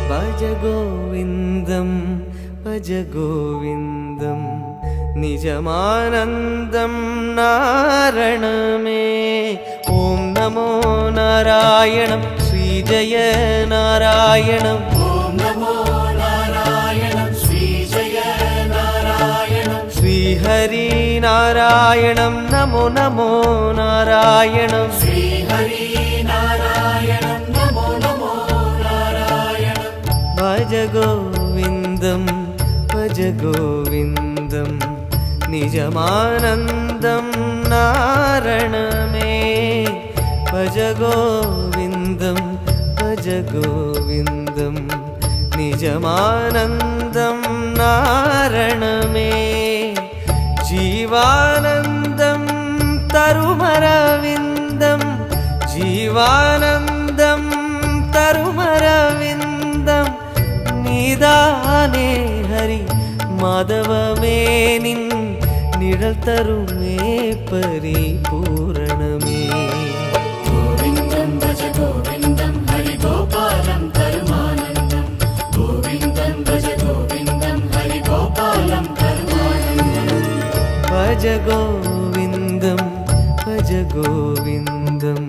भज गोविन्दं भज गोविन्दं निजमानन्दं नारणमे। ॐ नमो नारायणं श्रीजय नारायणम्। ॐ नमो नारायणं श्रीजय नारायणं। श्रीहरि नारायणं नमो नमो नारायणं। श्रीहरि नारायणं नमो नमो नारायणं। भज गोविन्दं भज गोविन्दं निजमानन्दं नारणमे। भज गोविन्दं भज गोविन्दं निजमानन्दं नारणमे। जीवानन्दं तरुमरविन्दं जीवानन्दं तरुमरविन्दं निदाने हरि माधवमे निन् निழல் तरुमे परिपूरणमे। गोविन्दं भज गोविन्दं हरिगोपालं परमानन्दं। गोविन्दं भज गोविन्दं हरिगोपालं परमानन्दं। भज गोविन्दं भज गोविन्दं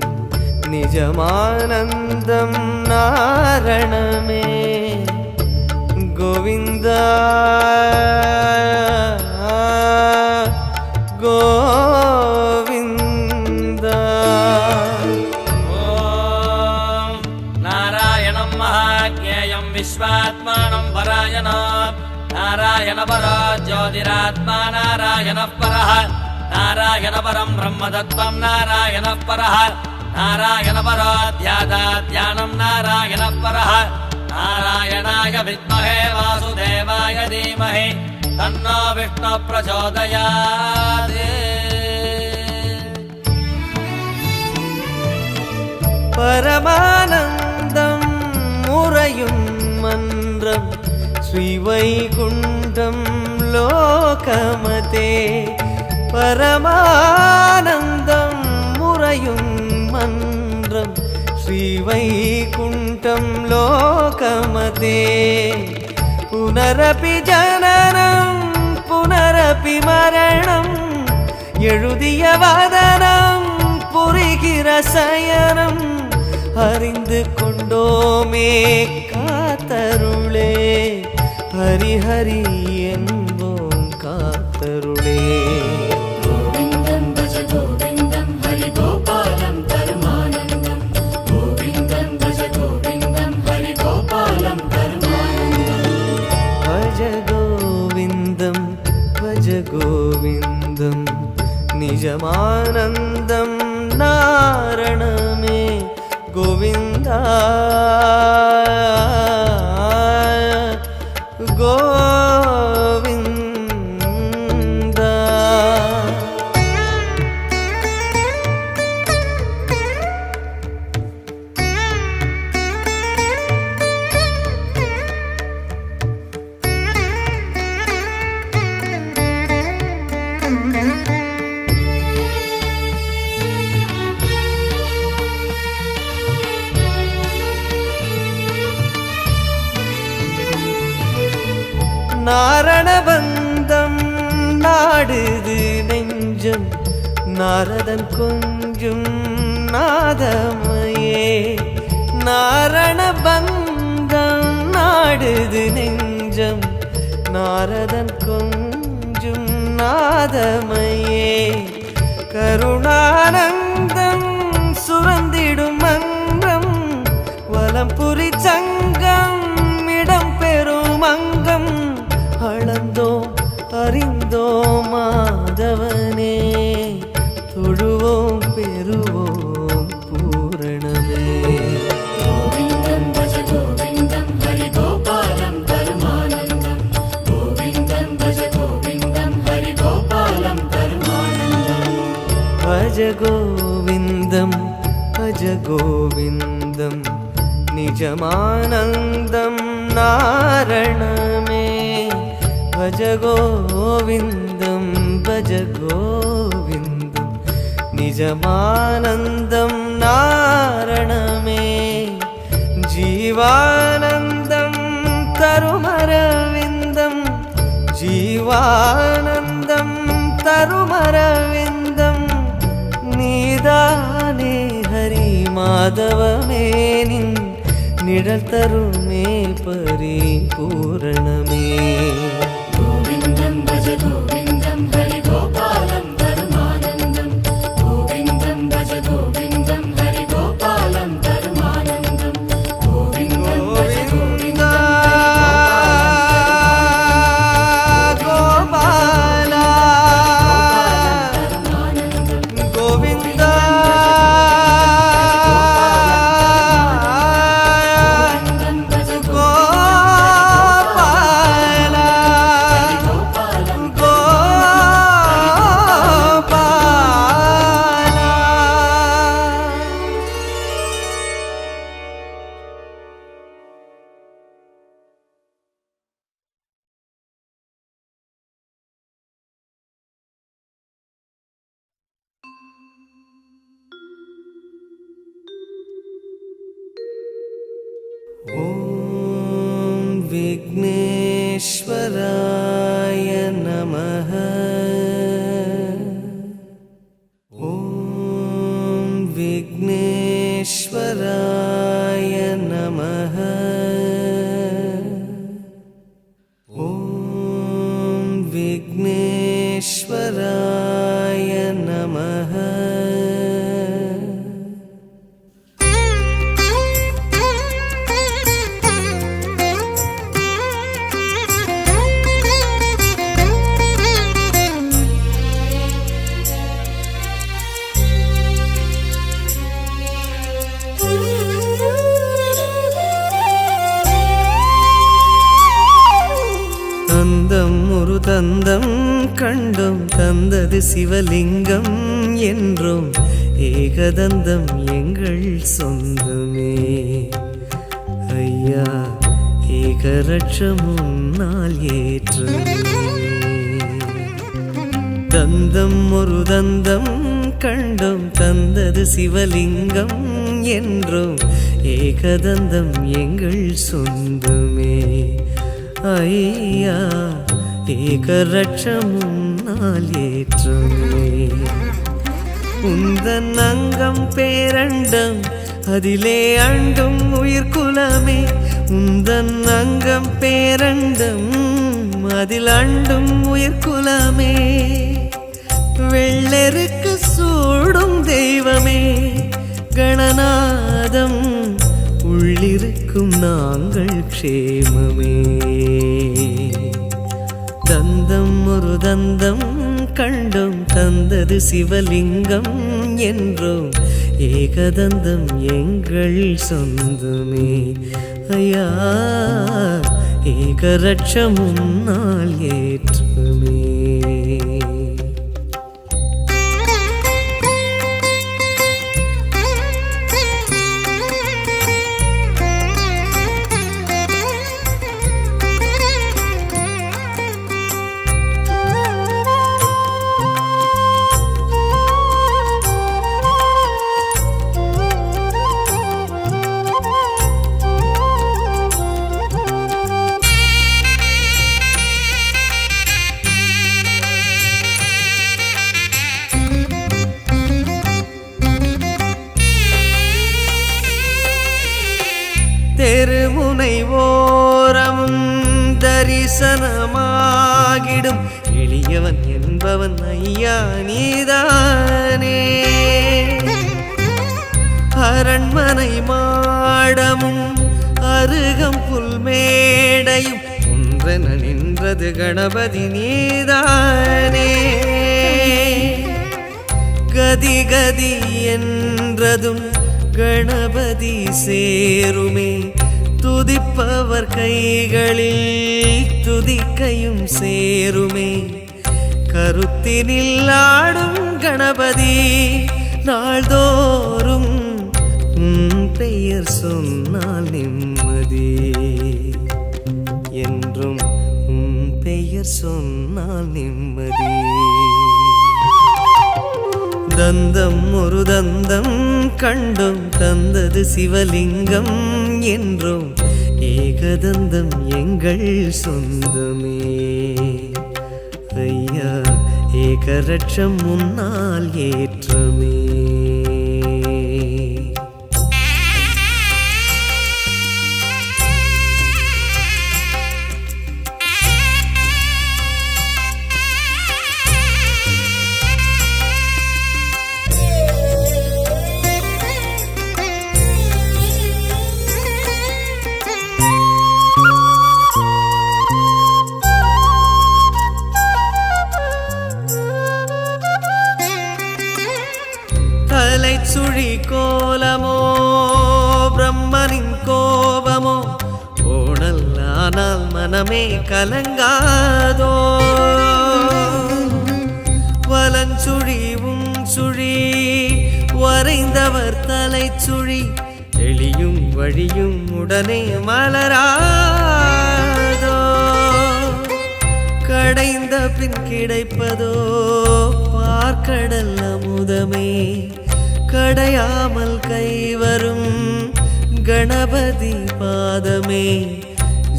निजमानन्दं नारणमे। गोविन्द गोविन्द। ॐ नारायणं महाज्ञेयं विश्वात्मानं परायणात् नारायणपरो ज्योतिरात्मा नारायणः परः नारायणपरं ब्रह्मतत्त्वं नारायणः परः नारायणपरो ध्यानं नारायणः परः नारायणाय विद्महे वासुदेवाय धीमहि तन्नो विष्णुः प्रचोदयात्। परमानन्दं मुरयुं मन्द्रं श्रीवैकुण्ठं लोकमते। परमानन्दं मुरयुं मन्द्रं श्रीवैकुण्ठं लोकमते। पुनरपि जननं पुनरपि मरणं எழுதிய வதனம் புரிகிற சயனம் அறிந்து கொண்டோமே காத்தருளே ஹரி ஹரி என்போம் காத்தருளே। गोविन्दं भज गोविन्दं हरिगोपालं परमानन्दं। गोविन्दं भज गोविन्दं हरिगोपालं परमानन्दं। भज गोविन्दं भज गोविन्दं निजमानन्दं नारणमे। गोविन्द गोविन्द। நாரணபந்தம் நாடுது நெஞ்சம் நாரதன் கொஞ்சும் நாதமயே. நாரணபந்தம் நாடுது நெஞ்சம் நாரதன் கொஞ்சும் நாதமயே. கருணானந்தம் சுரந்திடும் மன்றம் வலம்புரி சங்கம் இடம் பெறும் அங்கம் அளந்தோம் அறிந்தோம் மாதவனே தொழுவோம் பெறுவோம் பூரணமே. गोविन्दं भज गोविन्दं हरिगोपालं परमानन्दं। गोविन्दं भज गोविन्दं हरिगोपालं परमानन्दं। भज गोविन्दं भज गोविन्दं निजमानन्दं नारणमे। भज गोविन्दं भज गोविन्दं निजमानन्दं नारणमे। जीवानन्दं நிழல் தருமே பரிபூரணமே. கோவிந்தம் பஜ கோவிந்தம் ஹரி கோபாலம் தருமானந்தம். கோவிந்தம் பஜ கோவிந்தம் ஹரி கோபாலம் தருமானந்தம். கோவிந்தம் பஜ கோவிந்தம் கோபாலா கோவிந்தா ॐ विघ्नेश्वराय नमः. ॐ विघ्नेश्वराय नमः. ॐ विघ्नेश्वराय नमः. தந்தம் ஒரு தந்தம் கண்டும் தந்தது சிவலிங்கம் என்றும் ஏகதந்தம் எங்கள் சொந்தமே. ஐயா ஏகரட்சம் உன்னால் ஏற்றமே. தந்தம் ஒரு தந்தம் கண்டும் தந்தது சிவலிங்கம் என்றும் ஏகதந்தம் எங்கள் சொந்தமே. ஐயா ஏகரட்சம் உன்னால் ஏற்றமே. உந்தன் அங்கம் பேரண்டம் அதிலே அண்டும் உயிர்குலமே. உந்தன் அங்கம் பேரண்டம் அதில் அண்டும் உயிர்குலமே. வெள்ளெருக்கு சூடும் தெய்வமே கணநாதம் உள்ளிருக்கும் நாங்கள் க்ஷேமமே. தந்தம் ஒரு தந்தம் கண்டும் தந்தது சிவலிங்கம் என்றும் ஏகதந்தம் எங்கள் சொந்தமே. ஐயா ஏகரட்சம் உன்னால் ஏற்றமே. தெருமுனை ஓரமும் தரிசனமாகிடும் எளியவன் என்பவன் ஐயா நீதானே. அரண்மனை மாடமும் அருகம் புல்மேடையும் ஒன்றென நின்றது கணபதி நீதானே. கதி கதி என்றதும் கணபதி சேருமே. துதிப்பவர் கைகளில் துதிக்கையும் சேருமே. கருத்தினில் ஆடும் கணபதி நாள்தோறும் உன் பெயர் சொன்னால் நிம்மதி. என்றும் உன் பெயர் சொன்னால் நிம்மதி. தந்தம் ஒரு தந்தம் கண்டும் தந்தது சிவலிங்கம் என்றும் ஏகதந்தம் எங்கள் சொந்தமே. ஐயா ஏகரட்சம் முன்னால் ஏற்றமே. மனமே கலங்காதோ வலஞ்சுழி சுழி வரைந்தவர் தலைச்சுழி எளியும் வழியும் உடனே மலராதோ கடைந்த பின் கிடைப்பதோ பார்க்கடல் அமுதமே கடையாமல் கைவரும் கணபதி பாதமே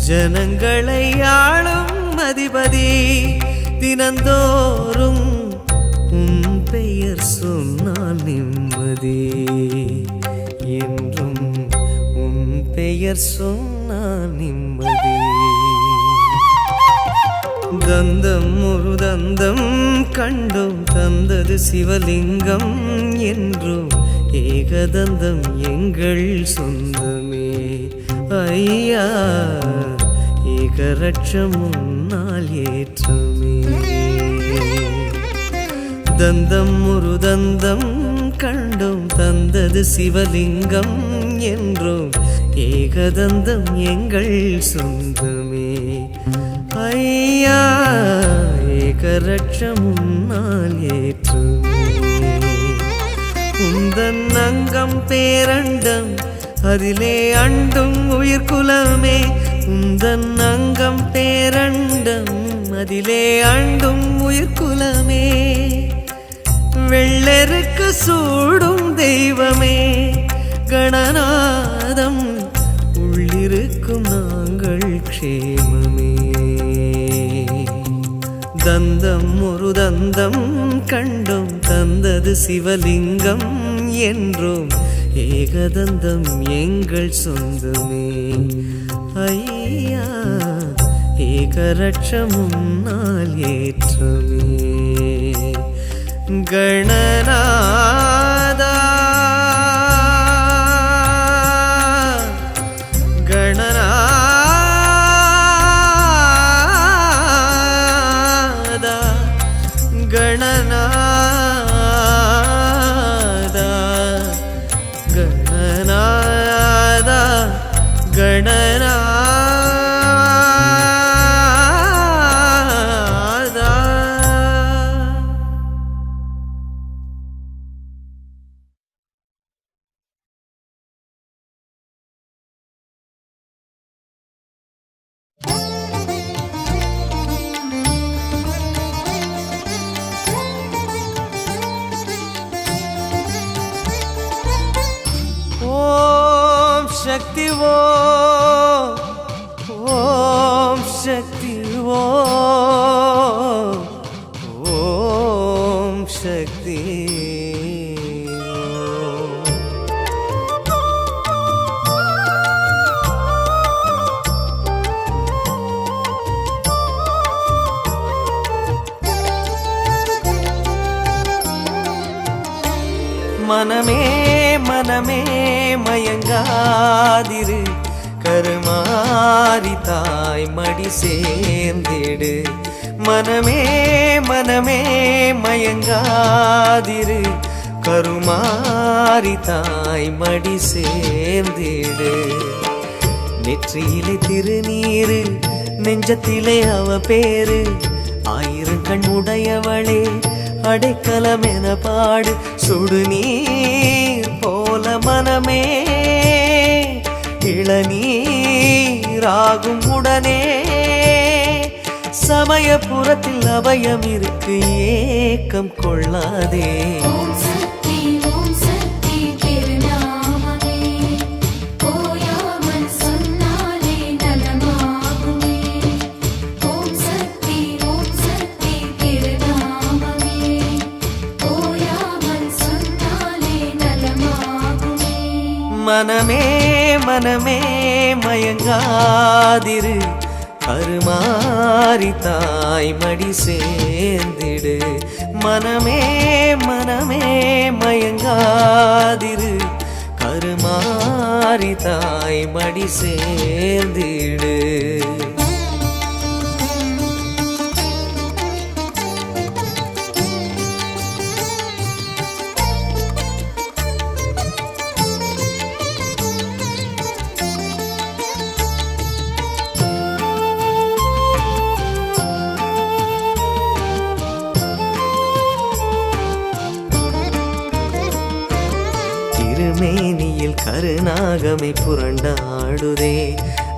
ஜனங்களை ஆளும் அதிபதி தினந்தோறும் உன் பெயர் சொன்னால் நிம்மதி என்றும் உன் பெயர் சொன்னால் நிம்மதி தந்தம் ஒரு தந்தம் கண்டோம் தந்தது சிவலிங்கம் என்றும் ஏகதந்தம் எங்கள் சொந்தமே ஐயா ஏகரட்சம் முன்னால் ஏற்றமே தந்தம் ஒரு தந்தம் கண்டோம் தந்தது சிவலிங்கம் என்றும் ஏகதந்தம் எங்கள் சொந்தமே ஐயா ஏகரட்சம் முன்னால் ஏற்றுமே உந்தன் அங்கம் பேரண்டம் அதிலே அண்டும் உயிர்குலமே உந்தன் அங்கம் பேரண்டம் அதிலே அண்டும் உயிர்குலமே வெள்ளெருக்கு சூடும் தெய்வமே கணநாதம் உள்ளிருக்கும் நாங்கள் க்ஷேமமே தந்தம் ஒரு தந்தம் கண்டோம் தந்தது சிவலிங்கம் என்றோம் ஏகதந்தம் எங்கள் சொந்தமே ஐயா ஏகரட்சம் முன்னால் ஏற்றமே கணநாதா கணநாதா கணநாதா கணநாதா கணநாதா शक्ति वो ओम शक्ति वो ओम शक्ति मनमे मनमे மயங்காதிரு கருமாரி தாய் மடி சேர்ந்திடு மனமே மனமே மயங்காதிரு கருமாரி தாய் மடி சேர்ந்திடு நெற்றியிலே திருநீரு நெஞ்சத்திலே அவ பேரு ஆயிரம் கண் உடையவளே அடைக்கலம் என பாடு சுடுநீர் போல மனமே இளநீராகும் உடனே சமயபுரத்தில் அபயம் இருக்கு ஏக்கம் கொள்ளாதே ஓம் சக்தி திருநாமமே ஓயாமல் சொன்னாலே நலமாகுமே ஓம் சக்தி திருநாமமே ஓயாமல் சொன்னாலே நலமாகுமே மனமே மனமே மயங்காதிரு கருமாரி தாய் மடி சேர்ந்திடு மனமே மனமே மயங்காதிரு கருமாரி தாய் மடி சேர்ந்திடு கருநாகமை புரண்டாடுதே.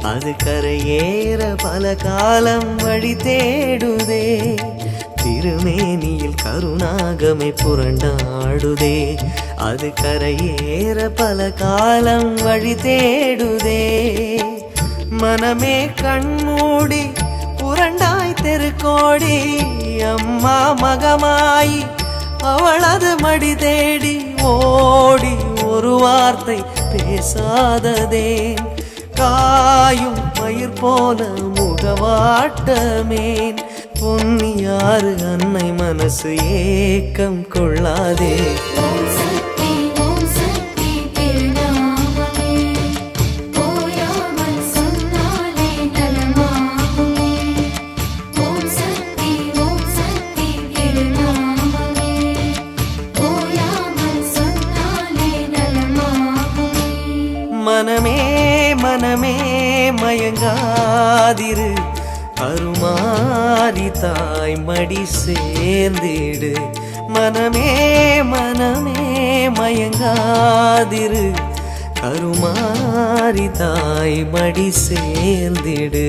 அது கரையேற பல காலம் வழி தேடுதே. திருமேனியில் கருநாகமை புரண்டாடுதே. அது கரையேற பல காலம் வழி தேடுதே. மனமே கண்மூடி புரண்டாய் தெருக்கோடி, அம்மா மகமாயி அவளது மடி தேடி ஓடி ஒரு வார்த்தை பேசாததேன். காயும் பயிர் போல முகவாட்டமேன். பொன்னியாறு அன்னை மனசு ஏக்கம் கொள்ளாதே. ஓம் சக்தி ஓம் சக்தி திருநாமமே ஓயாமல் சொன்னாலே நலமாகுமே. ஓம் சக்தி திருநாமமே ஓயாமல் சொன்னாலே நலமாகுமே. மனமே மனமே மயங்காதிரு, கருமாரி தாய் மடி சேர்ந்திடு. மனமே மனமே மயங்காதிரு, கருமாரி தாய் மடி சேர்ந்திடு.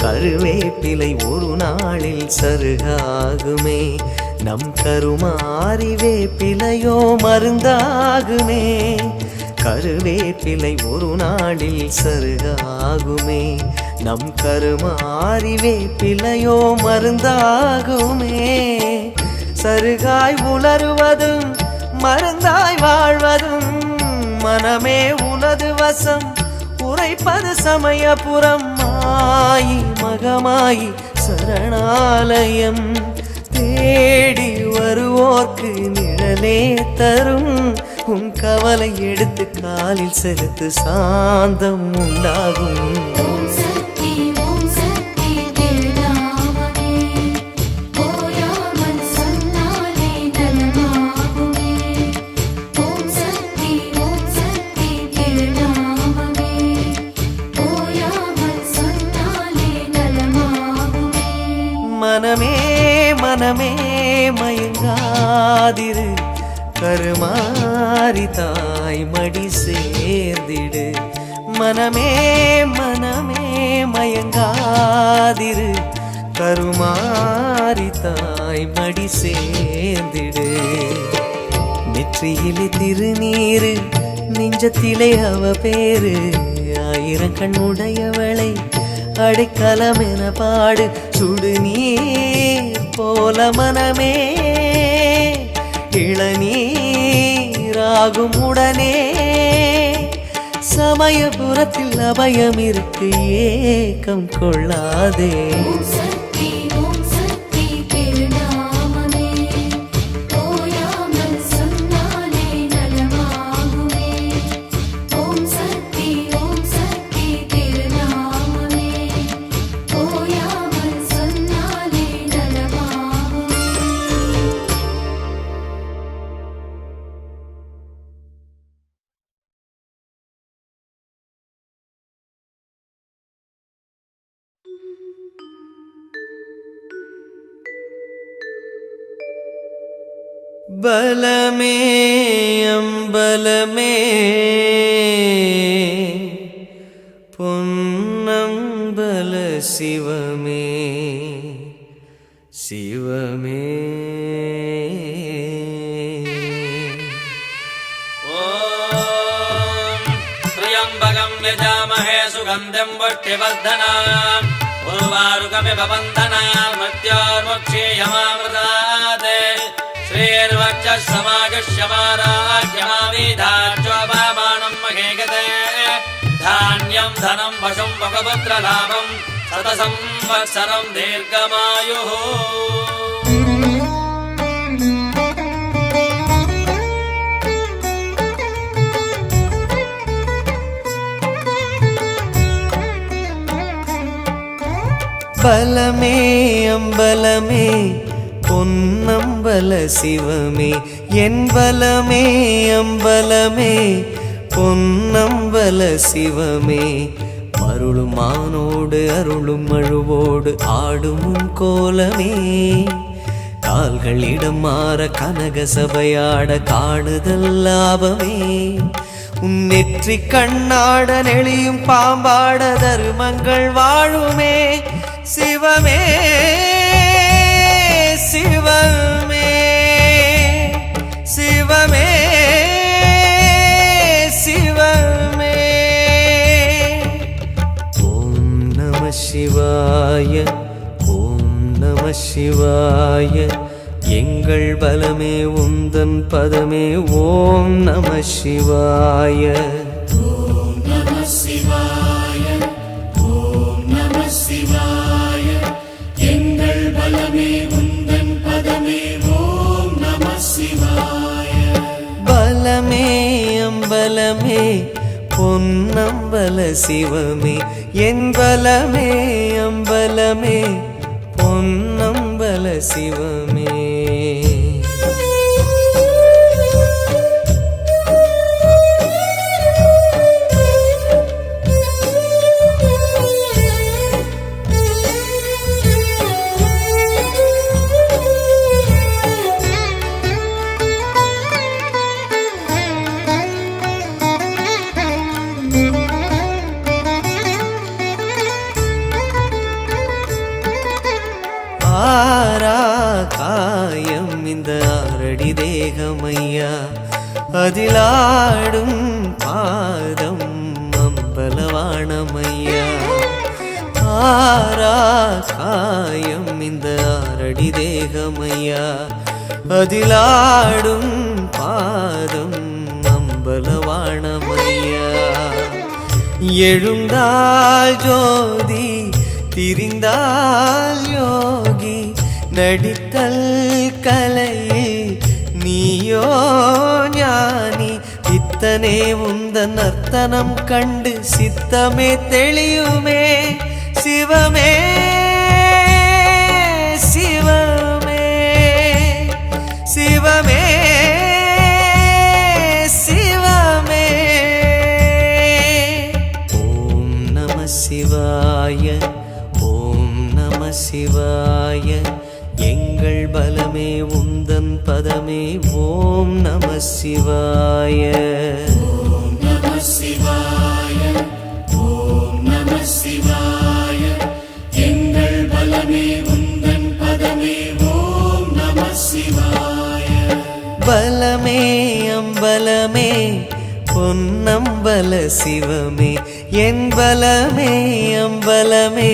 கருவேப்பிலை ஒரு நாளில் சருகாகுமே. நம் கருமாரி வேப்பிலையோ மருந்தாகுமே. கருவேப்பிலை ஒரு நாளில் சருகாகுமே. நம் கருமாரி வேப்பிலையோ மருந்தாகுமே. சருகாய் உலருவதும் மருந்தாய் வாழ்வதும் மனமே உனது வசம் உரைப்பது சமயபுரம். மாயி மகமாயி சரணாலயம் தேடி வருவோர்க்கு நிழலே தரும். உன் கவலை எடுத்து காலில் செலுத்து, சாந்தம் உண்டாகும். ஓம் சக்தி திருநாமமே ஓயாமல் சொன்னாலே நலமாகுமே. ஓம் சக்தி திருநாமமே ஓயாமல் சொன்னாலே நலமாகுமே. மனமே மனமே மயங்காதிரு, கருமாரி தாய் மடி சேர்ந்திடு. மனமே மனமே மயங்காதிரு, கருமாரி தாய் மடி சேர்ந்திடு. நெற்றியிலே திருநீரு நெஞ்சத்திலே அவ பேரு. ஆயிரம் கண்ணுடையவளை அடைக்கலம் என பாடு. சுடுநீர் போல மனமே இளநீராகும் உடனே. சமயபுரத்தில் அபயம் இருக்கு, ஏக்கம் கொள்ளாதே. ஓம் சக்தி திருநாமமே ஓயாமல் சொன்னாலே நலமாகுமே. ஓம் சக்தி திருநாமமே ஓயாமல் சொன்னாலே நலமாகுமே. பலமே அம்பலமே பொன்னம்பல சிவமே சிவமே. त्र्यम्बकं यजामहे सुगन्धिं पुष्टिवर्धनम् उर्वारुकमिव बन्धनात् मृत्योर्मुक्षीयमामृतात् श्रीर्वक्षः समागस्यमाराज्यमाविधाच्योपमानं महे गते धान्यं धनं वशं वकपुत्रलाभं शतसंवत्सरं दीर्घमायुः. பலமே அம்பலமே பொன்னம்பல சிவமே என் பலமே அம்பலமே பொன்னம்பல சிவமே மருளும் மானோடு அருளும் அழுவோடு ஆடும் கோலமே கால்கள் இடம் மாற கனக சபையாட காணுதல் லாபமே உன் நெற்றி கண்ணாட நெளியும் பாம்பாட தருமங்கள் வாழுமே சிவமே சிவமே சிவமே சிவமே ஓம் நம சிவாய ஓம் நம சிவாய எங்கள் பலமே உந்தன் பதமே ஓம் நம சிவாய ஓம் நம சிவாய ஓம் நம சிவாய எங்கள் பலமே உந்தன் பதமே ஓம் நம சிவாய பலமே அம்பலமே பொன்னம்பல சிவமே என் பலமே அம்பலமே பொன்னம்பல சிவமே ஆரா காயம் இந்த ஆரடி தேகமையா அதிலாடும் பாதம் அம்பலவாணமையா ஆரா காயம் இந்த ஆரடி தேகமையா அதிலாடும் பாதம் அம்பலவாணமையா எழுந்தால் ஜோதி திரிந்தால் யோகி நடித்தல் கலையில் நீயோ ஞானி இத்தனே உந்தன் நர்த்தனம் கண்டு சித்தமே தெளியுமே சிவமே சிவமே சிவமே சிவமே ஓம் நம சிவாய ஓம் நம சிவாய எங்கள் பலமே உந்தன் பதமே ஓம் நம சிவாய ஓம் நம சிவாய ஓம் நம சிவாய எங்கள் பலமே உந்தன் பதமே ஓம் நம சிவாய பலமே அம்பலமே பொன்னம்பல சிவமே என் பலமே அம்பலமே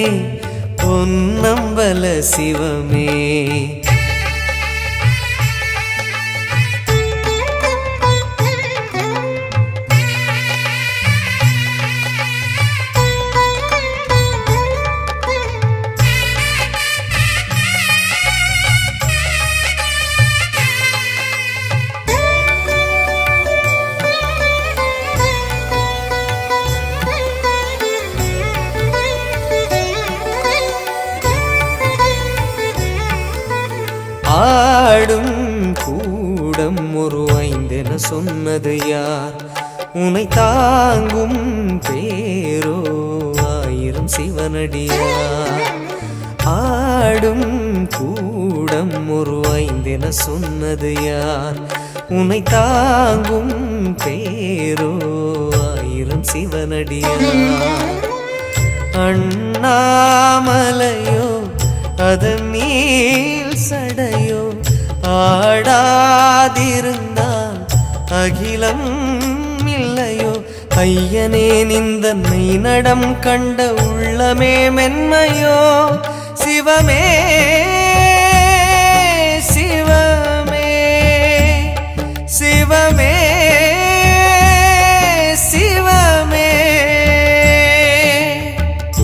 பொன்னம்பல சிவமே ஆடும் கூடம் ஒரு ஐந்தென சொன்னது யார் உனை தாங்கும் பேரோ ஆயிரம் சிவனடியார் ஆடும் கூடம் ஒரு ஐந்தென சொன்னது யார் உனை தாங்கும் பேரோ ஆயிரம் சிவனடியார் அண்ணாமலையோ அதன் நீள் சடையோ ஆடாதிருந்தால் அகிலம் இல்லையோ ஐயனே நிந்தன்னை நடம் கண்ட உள்ளமே மென்மையோ சிவமே சிவமே சிவமே சிவமே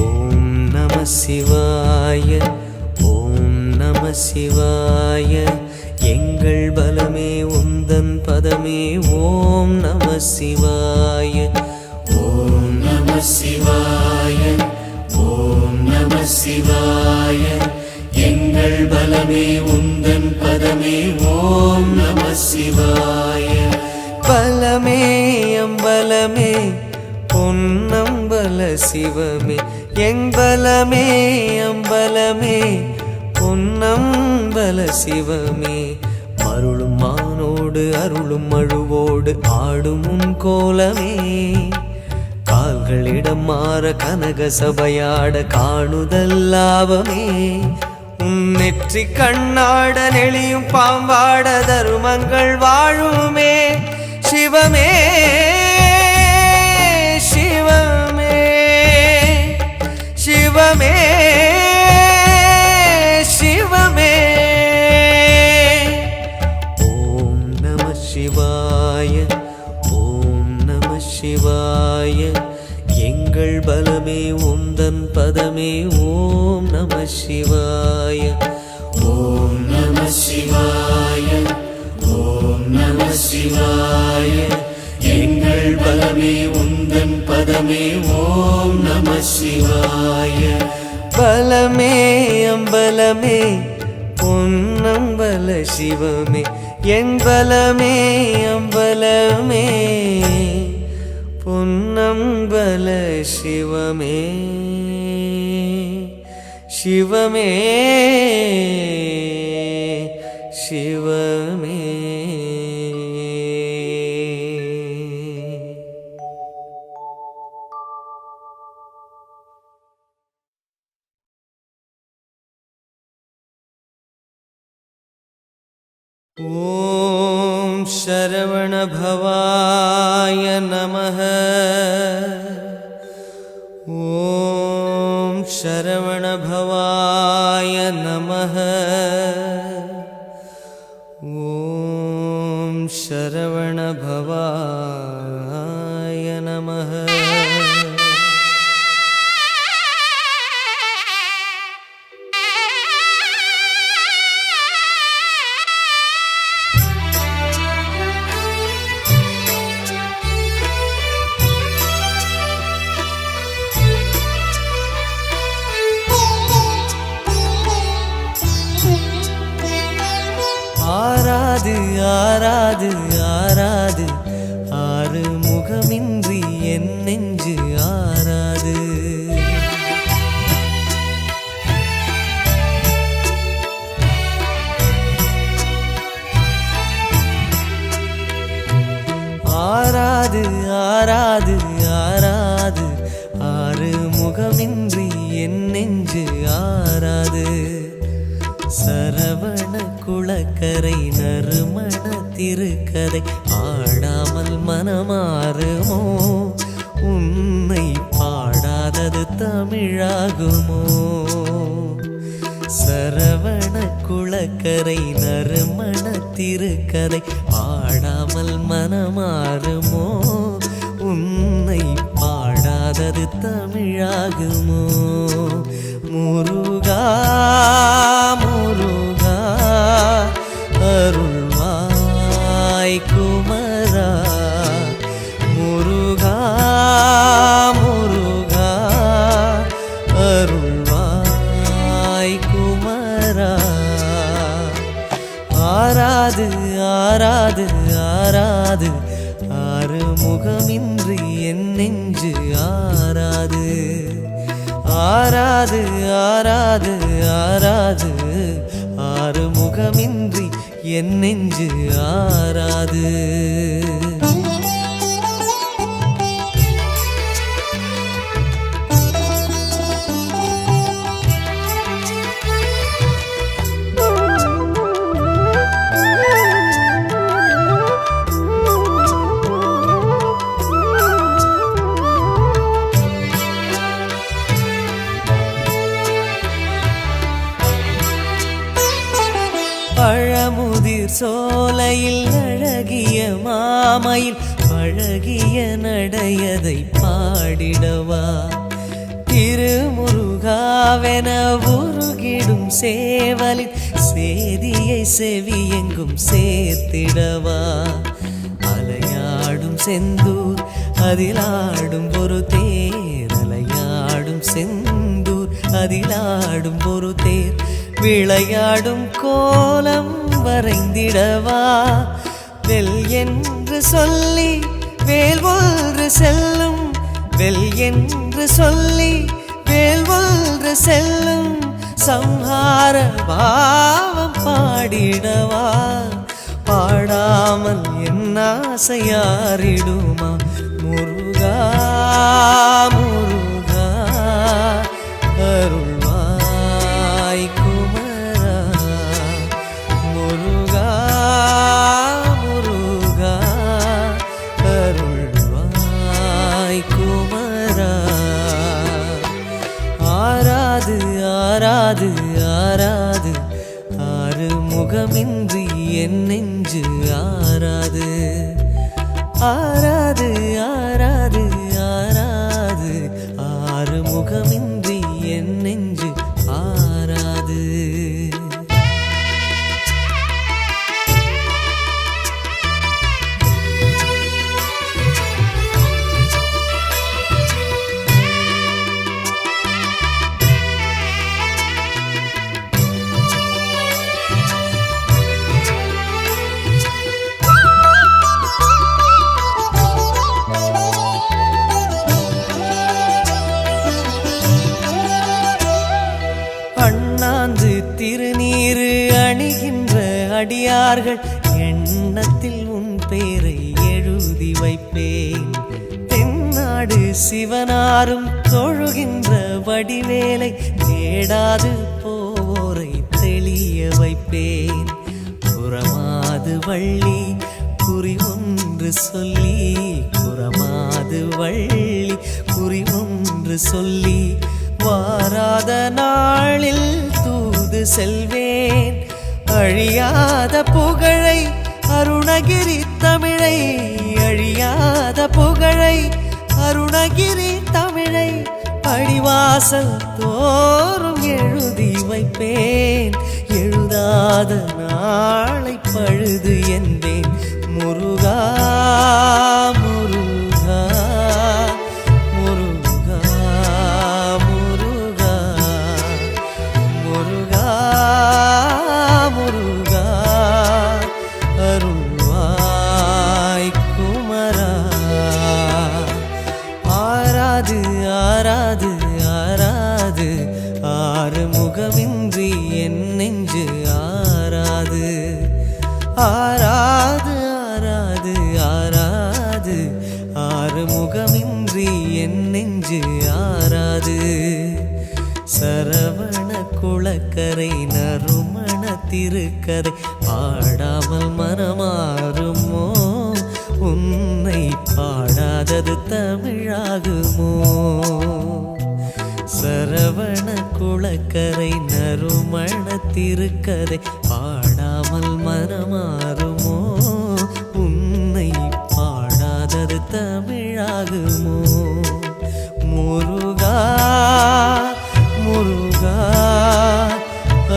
ஓம் நம சிவாய ஓம் நம சிவாய எங்கள் பலமே உந்தன் பதமே ஓம் நம சிவாய ஓம் நம சிவாய ஓம் நம சிவாய பலமே உந்தன் பதமே ஓம் நம சிவாய பலமே அம்பலமே பொன்னம்பல சிவமே எம்பலமே அம்பலமே பொன்னம்பல சிவமே மருளும் மானோடு அருளும் அழுவோடு ஆடும் உன் கோலமே கால்களிடம் மாற கனக சபையாட காணுதல் லாபமே உன் நெற்றி கண்ணாட நெளியும் பாம்பாட தருமங்கள் வாழுமே சிவமே சிவமே சிவமே சிவமே ஓம் நம சிவாய ஓம் நம சிவாய எங்கள் பலமே உந்தன் பதமே ஓம் நம சிவாய ஓம் நம சிவாய ஓம் நம சிவாய எங்கள் பலமே உந்தன் பதமே ஓம் நம சிவாய பலமே அம்பலமே பொன்னம்பல சிவமே என் பலமே அம்பலமே பொன்னம்பல சிவமே சிவமே சிவமே ஓம் சரவண பவாய நமः ஓம் சரவண பவாய நமः ஓம் சரவண பவாய நமः ஆராது ஆராது ஆராது ஆறு முகமின்றி என் நெஞ்சு ஆராது ஆராது ஆராது ஆராது ஆறு முகமின்றி என் நெஞ்சு ஆராது சரவண குளக்கரை நறுமண திருக்கதை ஆடாமல் மனமாறுமோ உன்னை பாடாதது தமிழாகுமோ சரவண குளக்கரை நறுமண திருக்கதை ஆடாமல் மனமாறுமோ உன்னை பாடாதது தமிழாகுமோ முருகா முருகா அருள்வாய் குமரா முருகா முருகா அருள்வாய் குமரா ஆராது ஆராது ஆராது ஆறு முகமின்றி என் நெஞ்சு ஆராது ஆராது ஆராது ஆராது ஆறு முகமின்றி என் நெஞ்சு ஆராது பழமுதிர் சோலையில் அழகிய மாமையில் பழகிய நடையதை பாடிடவா திருமுருகாவென உருகிடும் சேவலின் சேதியை செவியெங்கும் சேர்த்திடவா அலையாடும் செந்தூர் அதிலாடும் ஒரு தேர் அலையாடும் செந்தூர் அதிலாடும் ஒரு தேர் விளையாடும் கோலம் வரைந்திடவா வெல் என்று சொல்லி வேல் ஒன்று செல்லும் வெல் என்று சொல்லி வேல் ஒன்று செல்லும் சம்ஹார பாவம் பாடிடவா பாடாமல் என் ஆசையாரிடுமா முருகா முருகா அருள்வாய் குமரா முருகா முருகா அருள்வாய் குமரா ஆராது ஆராது ஆராது ஆறு முகமின்றி என் நெஞ்சு ஆராது ஆராது ஆராது ஆராது ஆறு முகமின்றி என் நெஞ்சு ஆராது அண்ணாந்து திருநீரு அணிகின்ற அடியார்கள் எண்ணத்தில் உன் பேரை எழுதி வைப்பேன் தென்னாடு சிவனாரும் தொழுகின்ற வடிவேலை தேடாது போரை தெளிய வைப்பேன் புறமாது வள்ளி குறி ஒன்று சொல்லி புறமாது வள்ளி குறி ஒன்று சொல்லி வாராத நாளில் தூது செல்வேன் அழியாத புகழை அருணகிரி தமிழை அழியாத புகழை அருணகிரி தமிழை அடிவாசல் தோறும் எழுதி வைப்பேன் எழுதாத நாளை பழுது என்பேன் முருகா முருகா முருகா முருகா முருகா முருகா அருள்வாய் குமரா ஆராது ஆராது ஆராது ஆறு முகமின்றி என் நெஞ்சு ஆராது ஆராது ஆராது ஆராது ஆறு முகமின்றி என் நெஞ்சு ஆராது சரவண குளக்கரை நறுமண திருக்கரை பாடாமல் மனமாறுமோ உன்னை பாடாதது தமிழாகுமோ சரவண குளக்கரை நறுமண திருக்கரை பாடாமல் மனமாறுமோ உன்னை பாடாதது தமிழாகுமோ முருகா முருகா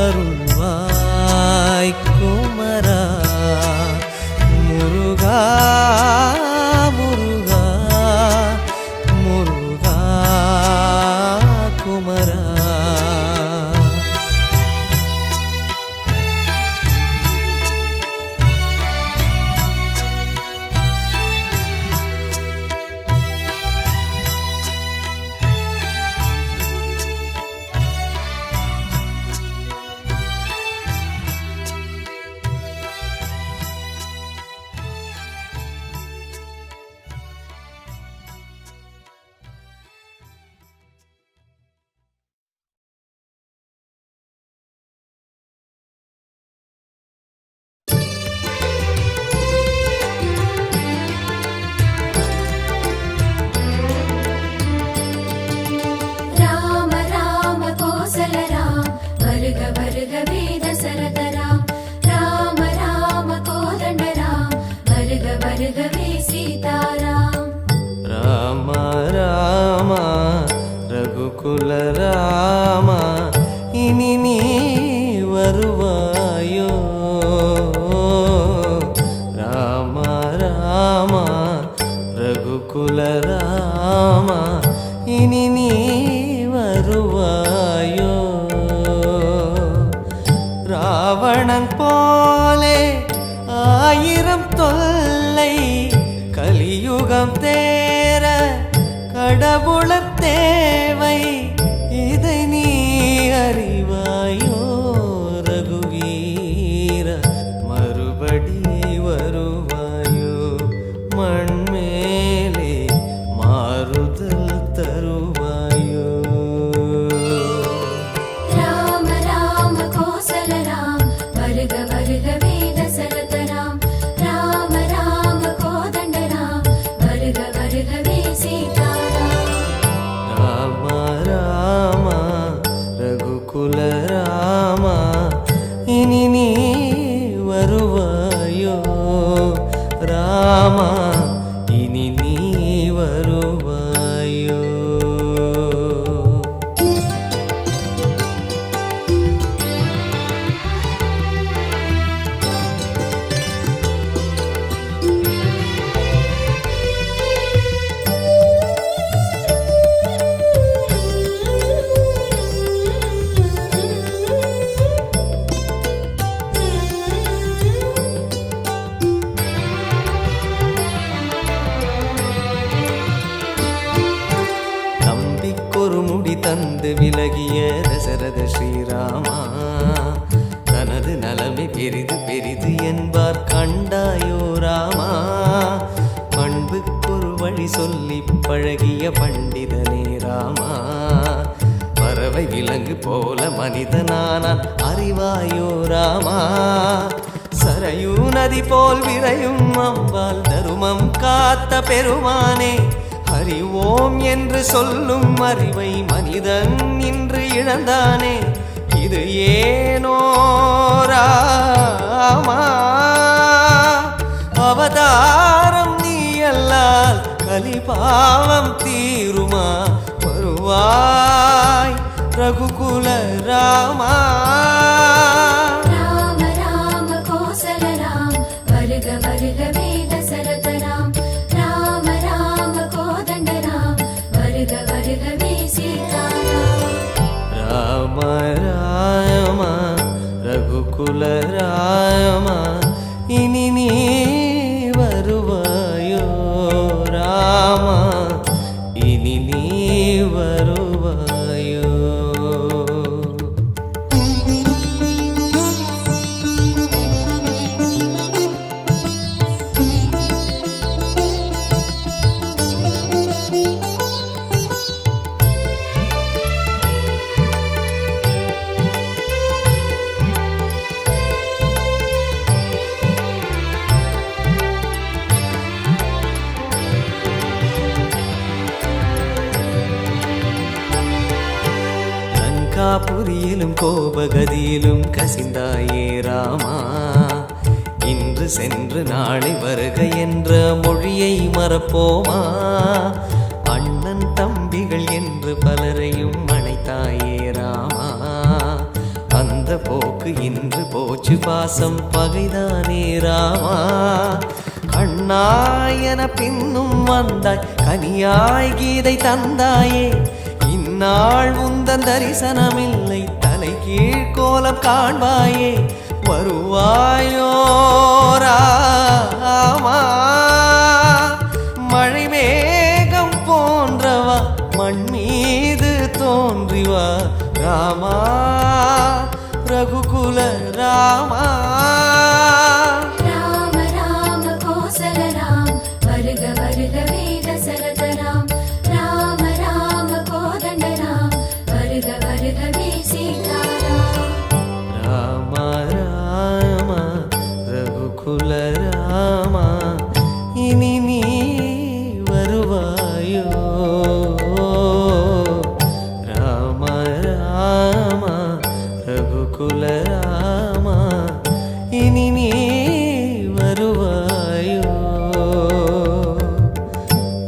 அருள்வாய் குமரா முருகா முருகா முருகா குமரா ராம ராம கோசல ராம் வருக வருகவே தசரத ராம் ராம ராம கோதண்ட ராம் வருக வருகவே சீதாராம் ராம ராம ரகுகுல ராம இனி நீ வருவாயோ ராம ராம ரகுகுல ராம இனி நீ வருவாயோ ராவணன் போலே ஆயிரம் தொல்லை கலியுகம் தேர கடவுளர் தேவை இதை நீ அறிவாயோ ரகுவீர மறுபடி வருவாயோ மண்மேலே மாறுதல் தருவாயோ ராம ராம கோசல ராம் வருக வருகவே தசரத ராம் ராம ராம கோதண்ட ராம் வருக வருகவே சீதாராம் ராம ராம ரகுகுல ராம இனி நீ வருவாயோ ராமா இனி நீ வருவாயோ நம்பிக்கொரு முடி தந்து விலகிய தசரத ஸ்ரீராமா தனது நலமை பெரிது பெரிது என்பார் கண்டாயோ ராமா பண்புக்கொரு வழி சொல்லி பழகிய பண்டிதனே ராமா பறவை விலங்கு போல மனிதனானான் அறிவாயோ ராமா சரையூ நதி போல் விரையும் அம்பால் தருமம் காத்த பெருமானே ஹரி ஓம் என்று சொல்லும் அறிவை மனிதன் இன்று இழந்தானே இது ஏனோ ராமா அவதாரம் நீ அல்லால் கலிபாவம் தீருமா வருவாய் ரகுகுல ராமா ராம ராம கோசல ராம் வருக வருகவே தசரத ராம் ராம ராம கோதண்ட ராம் வருக வருகவே சீதாராம் ராம ராம ரகுகுல ராம இனி நீ வருவாயோ ராமா இனி நீ வருவாயோ லங்காபுரியிலும் கோபகதியிலும் கசிந்தாயே ராமா இன்று சென்று நாளை வருக என்ற மொழியை மறப்போமா அண்ணன் தம்பிகள் என்று பலரையும் அழைத்தாயே ராமா அந்த போக்கு இன்று போச்சு பாசம் பகைதானே ராமா கண்ணாயன பின்னும் வந்தாய் கனியாய் கீதை தந்தாயே இந்நாள் உந்தன் தரிசனமில்லை தலை கீழ்கோலம் காண்பாயே வருவாயோ ராமா மழை மேகம் போன்றவா மண் மீது தோன்றிவா ராமா ரகுகுல ராமா ராம ராம கோசல ராம் வருக வருகவே தசரத ராம் ராம ராம கோதண்ட ராம் வருக வருகவே சீதாராம் ராம ராம ரகுகுல ராமா இனி நீ வருவாயோ ராம ராம ரகுகுல ராமா இனி நீ வருவாயோ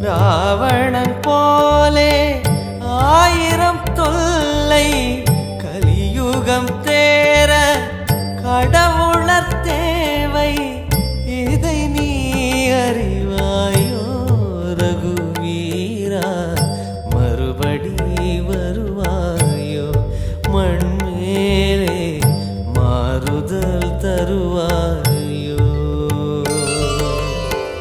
ராவணன் போலே ஆயிரம் தொல்லை வருவாயோ.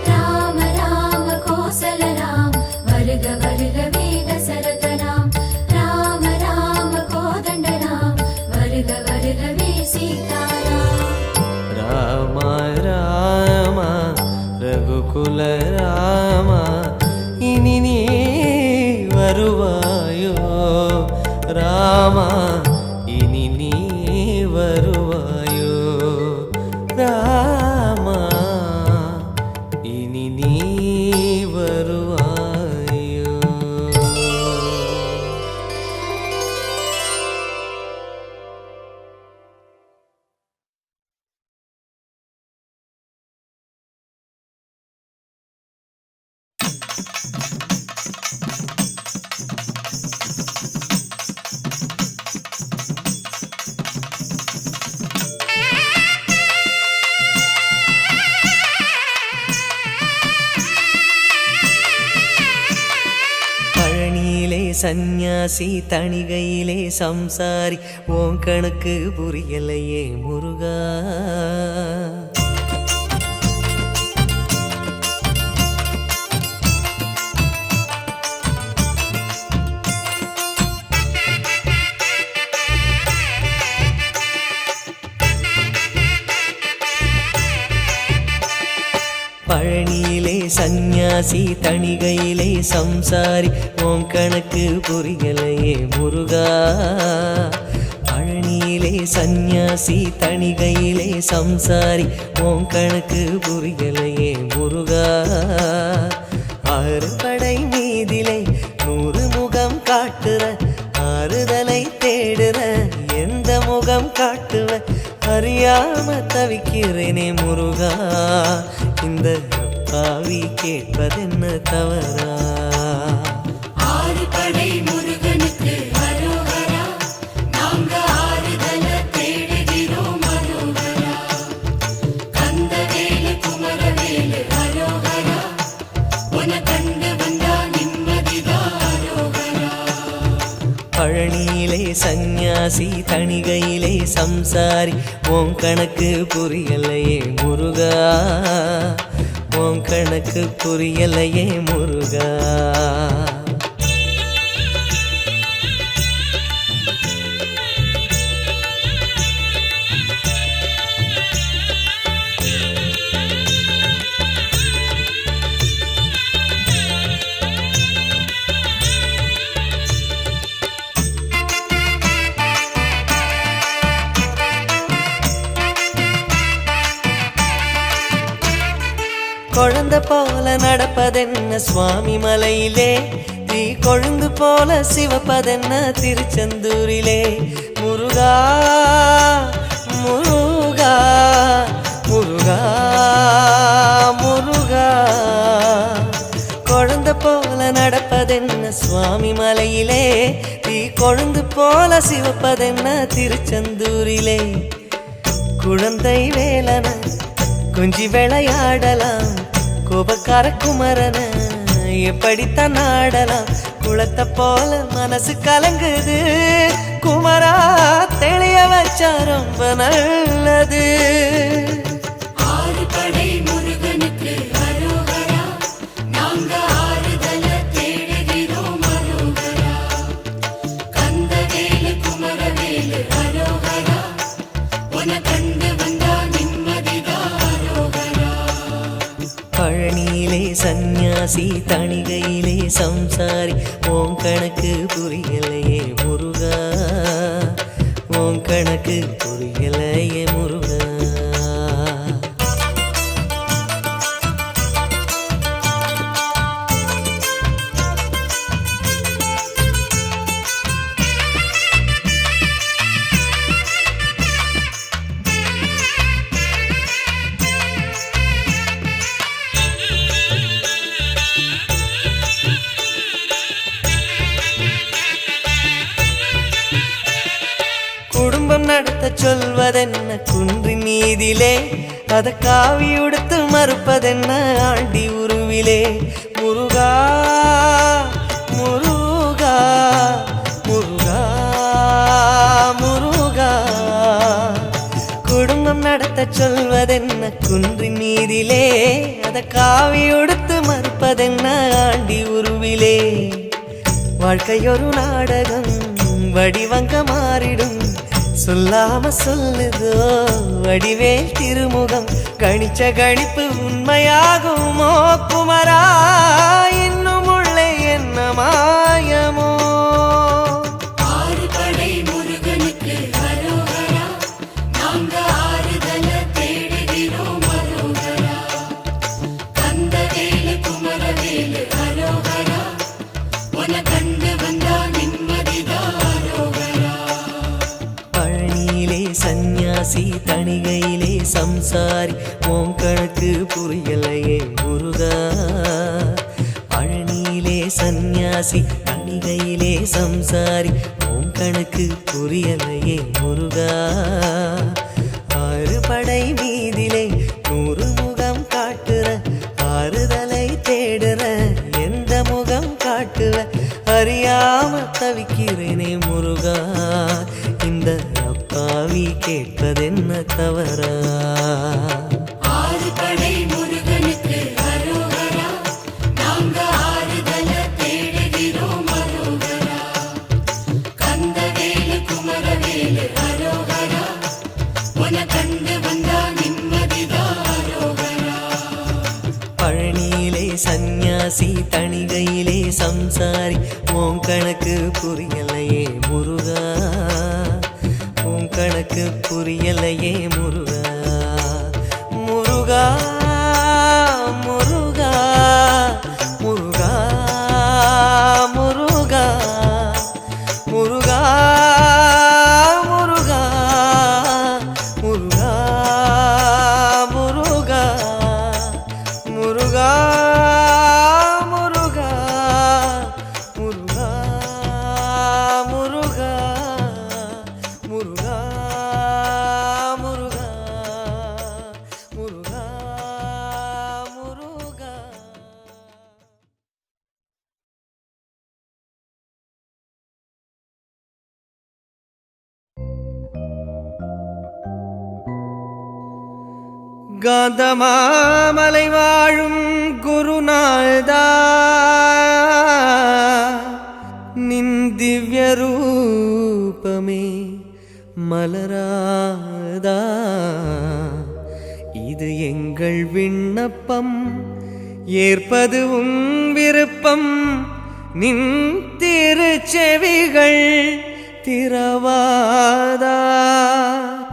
ராம ராம கோசல ராம் வருக வருகவே தசரத ராம். ராம ராம கோதண்ட ராம் வருக வருகவே சீதாராம். ராம ராம ரகுகுல ராமா இனி நீ வருவாயோ. ராமா இனி நீ வருவாயோ. ராமா இனி நீ வருவாயோ. பழனியிலே சந்நியாசி தணிகையிலே சம்சாரி உன் கணக்கு புரியலையே முருகா. பழனியிலே சந்நியாசி தணிகையிலே சம்சாரி உன் கணக்கு புரியலையே முருகா. பழனியிலே சந்நியாசி தணிகையிலே சம்சாரி உன் கணக்கு புரியலையே முருகா. ஆறு படை மீதிலே 100 முகம் காட்டுற ஆறுதலை தேடுற எந்த முகம் காட்டுவ அறியாம தவிக்கிறேனே முருகா. இந்த பாவி கேட்பதென்ன தவறா? ஆறு படை முருகனுக்கு அரோகரா, நாங்க ஆறுதல தேடுகிறோம் அரோகரா. கந்தவேலு குமரவேலு அரோகரா, உன கண்டு வந்தா நிம்மதிதான் அரோகரா. பழனியிலே சந்நியாசி தணிகையிலே சம்சாரி உன் கணக்கு புரியலையே முருகா. உன் கணக்கு புரியலையே முருகா. குழந்தை போல நடப்பதென்ன சுவாமி மலையிலே, தீ கொழுந்து போல சிவப்பதென்ன திருச்செந்தூரிலே. முருகா முருகா முருகா முருகா. குழந்தை போல நடப்பதென்ன சுவாமி மலையிலே, தீ கொழுந்து போல சிவப்பதென்ன திருச்செந்தூரிலே. குழந்தை வேலன கொஞ்சி விளையாடலாம், கோபக்கார குமரன எப்படித்தான் ஆடலாம். குளத்தை போல மனசு கலங்குது குமரா, தெளிய வச்சா ரொம்ப நல்லது. ஆறு படை முருகனுக்கு அரோகரா, நாங்க ஆறுதல தேடுகிறோம் அரோகரா. கந்தவேலு குமரவேலு அரோகரா, உன கண்டு வந்தா நிம்மதிதான் அரோகரா. பழனியிலே சந்நியாசி தணிகையிலே சம்சாரி உன் கணக்கு புரியலையே முருகா. உன் கணக்கு புரியலையே முருகா. குடும்பம் நடத்த சொல்வதென்ன குன்றின் மீதிலே, அத காவி உடுத்து மறுப்பதென்ன ஆண்டி உருவிலே. முருகா முருகா முருகா முருகா. குடும்பம் நடத்த சொல்வதென்ன குன்றின் மீதிலே அத காவி உடுத்து மறுப்பதென்ன ஆண்டி உருவிலே வாழ்க்கையொரு நாடகம் வடிவங்க மாறிடும் சொல்லாம சொல்லுதோ வடிவேல் திருமுகம் கணிச்ச கணிப்பு உண்மையாகுமோ குமரா இன்னும் உள்ளே என்ன மாயமோ ஆறு படை முருகனுக்கு அரோகரா நாங்க ஆறுதல தேடுகிறோம் அரோகரா கந்தவேலு குமரவேலு அரோகரா உன கண்டு வந்தா நிம்மதிதான் அரோகரா பழனியிலே சந்நியாசி தணிகையிலே சம்சாரி உன் கணக்கு புரியலையே முருகா பழனியிலே சந்நியாசி தணிகையிலே சம்சாரி உன் கணக்கு புரியலையே முருகா ஆறு படை மீதிலே 100 முகம் காட்டுற ஆறுதலை தேடுற எந்த முகம் காட்டுவ அறியாம தவிக்கிறேனே முருகா இந்த அப்பாவி கேட்பதென்ன தவறா ஆறு படை முருகனுக்கு அரோகரா நாங்க ஆறுதல தேடுகிறோம் அரோகரா கந்தவேலு குமரவேலு அரோகரா உன கண்டு வந்தா நிம்மதிதான் அரோகரா பழனியிலே சந்நியாசி தணிகையிலே சம்சாரி உன் கணக்கு புரியலையே முருகா உன் கணக்கு புரியலையே முருகா முருகா முருகா முருகா முருகா முருகா முருகா முருகா முருகா முருகா முருகா முருகா முருகா முருகா முருகா முருகா முருகா காந்தமாமலை வாழும் குருநாதா நின் திவ்ய ரூபமே மலராதா இது எங்கள் விண்ணப்பம் ஏற்பது உன் விருப்பம் நின் திருச்செவிகள் திரவாதா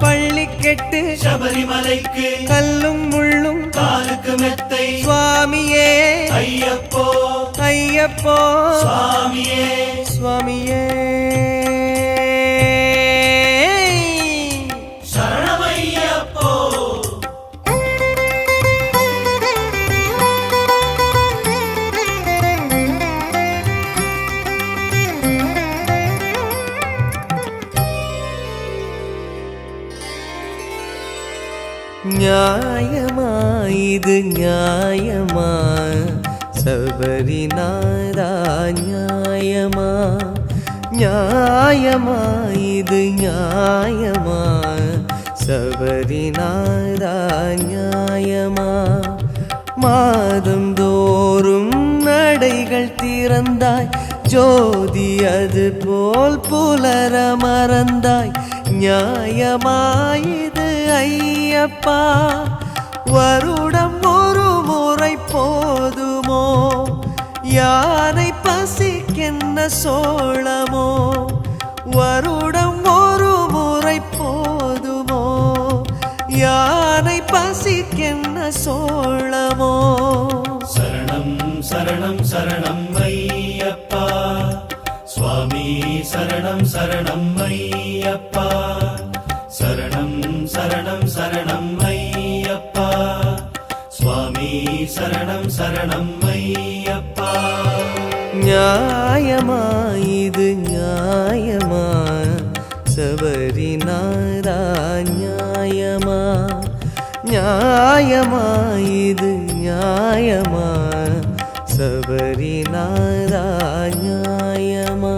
பள்ளி கெட்டு சபரிமலைக்கு கல்லும் முள்ளும் காலுக்கு மெத்தை சுவாமியே ஐயப்போ ஐயப்போ சுவாமியே சுவாமியே சரணமையப்போ நியாயமா இது நியாயமா சபரிநாதா நியாயமா நியாயமா இது நியாயமா சபரிநாதா நியாயமா மாதந்தோறும் நடைகள் திறந்தாய் ஜோதி அது போல் புலர மறந்தாய் நியாயமாயிது ஐயப்பா வருடம் ஒரு முறை போதுமோ யானை பசிக்கென்ன சோளமோ வருடம் ஒரு முறை போதுமோ யானை பசிக்கென்ன சோளமோ சரணம் சரணம் சரணம் ஐயப்பா சுவாமி சரணம் சரணம் ஐயப்பா சரணம் சரணம் சரணம் ஐயப்பா சுவாமி சரணம் சரணம் ஐயப்பா நியாயமா இது நியாயமா சபரிநாதா நியாயமா நியாயமா இது நியாயமா சபரிநாதா நியாயமா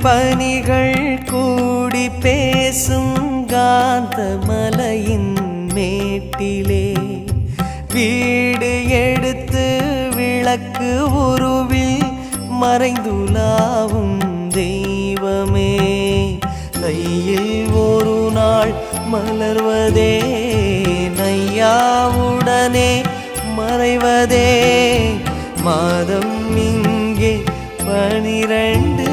பனிகள் கூடி பேசும் காந்த மலையின் மேட்டிலே வீடு எடுத்து விளக்கு உருவில் மறைந்துலாவும் தெய்வமே கையில் ஒரு நாள் மலர்வதே நையாவுடனே மறைவதே மாதம் இங்கே 12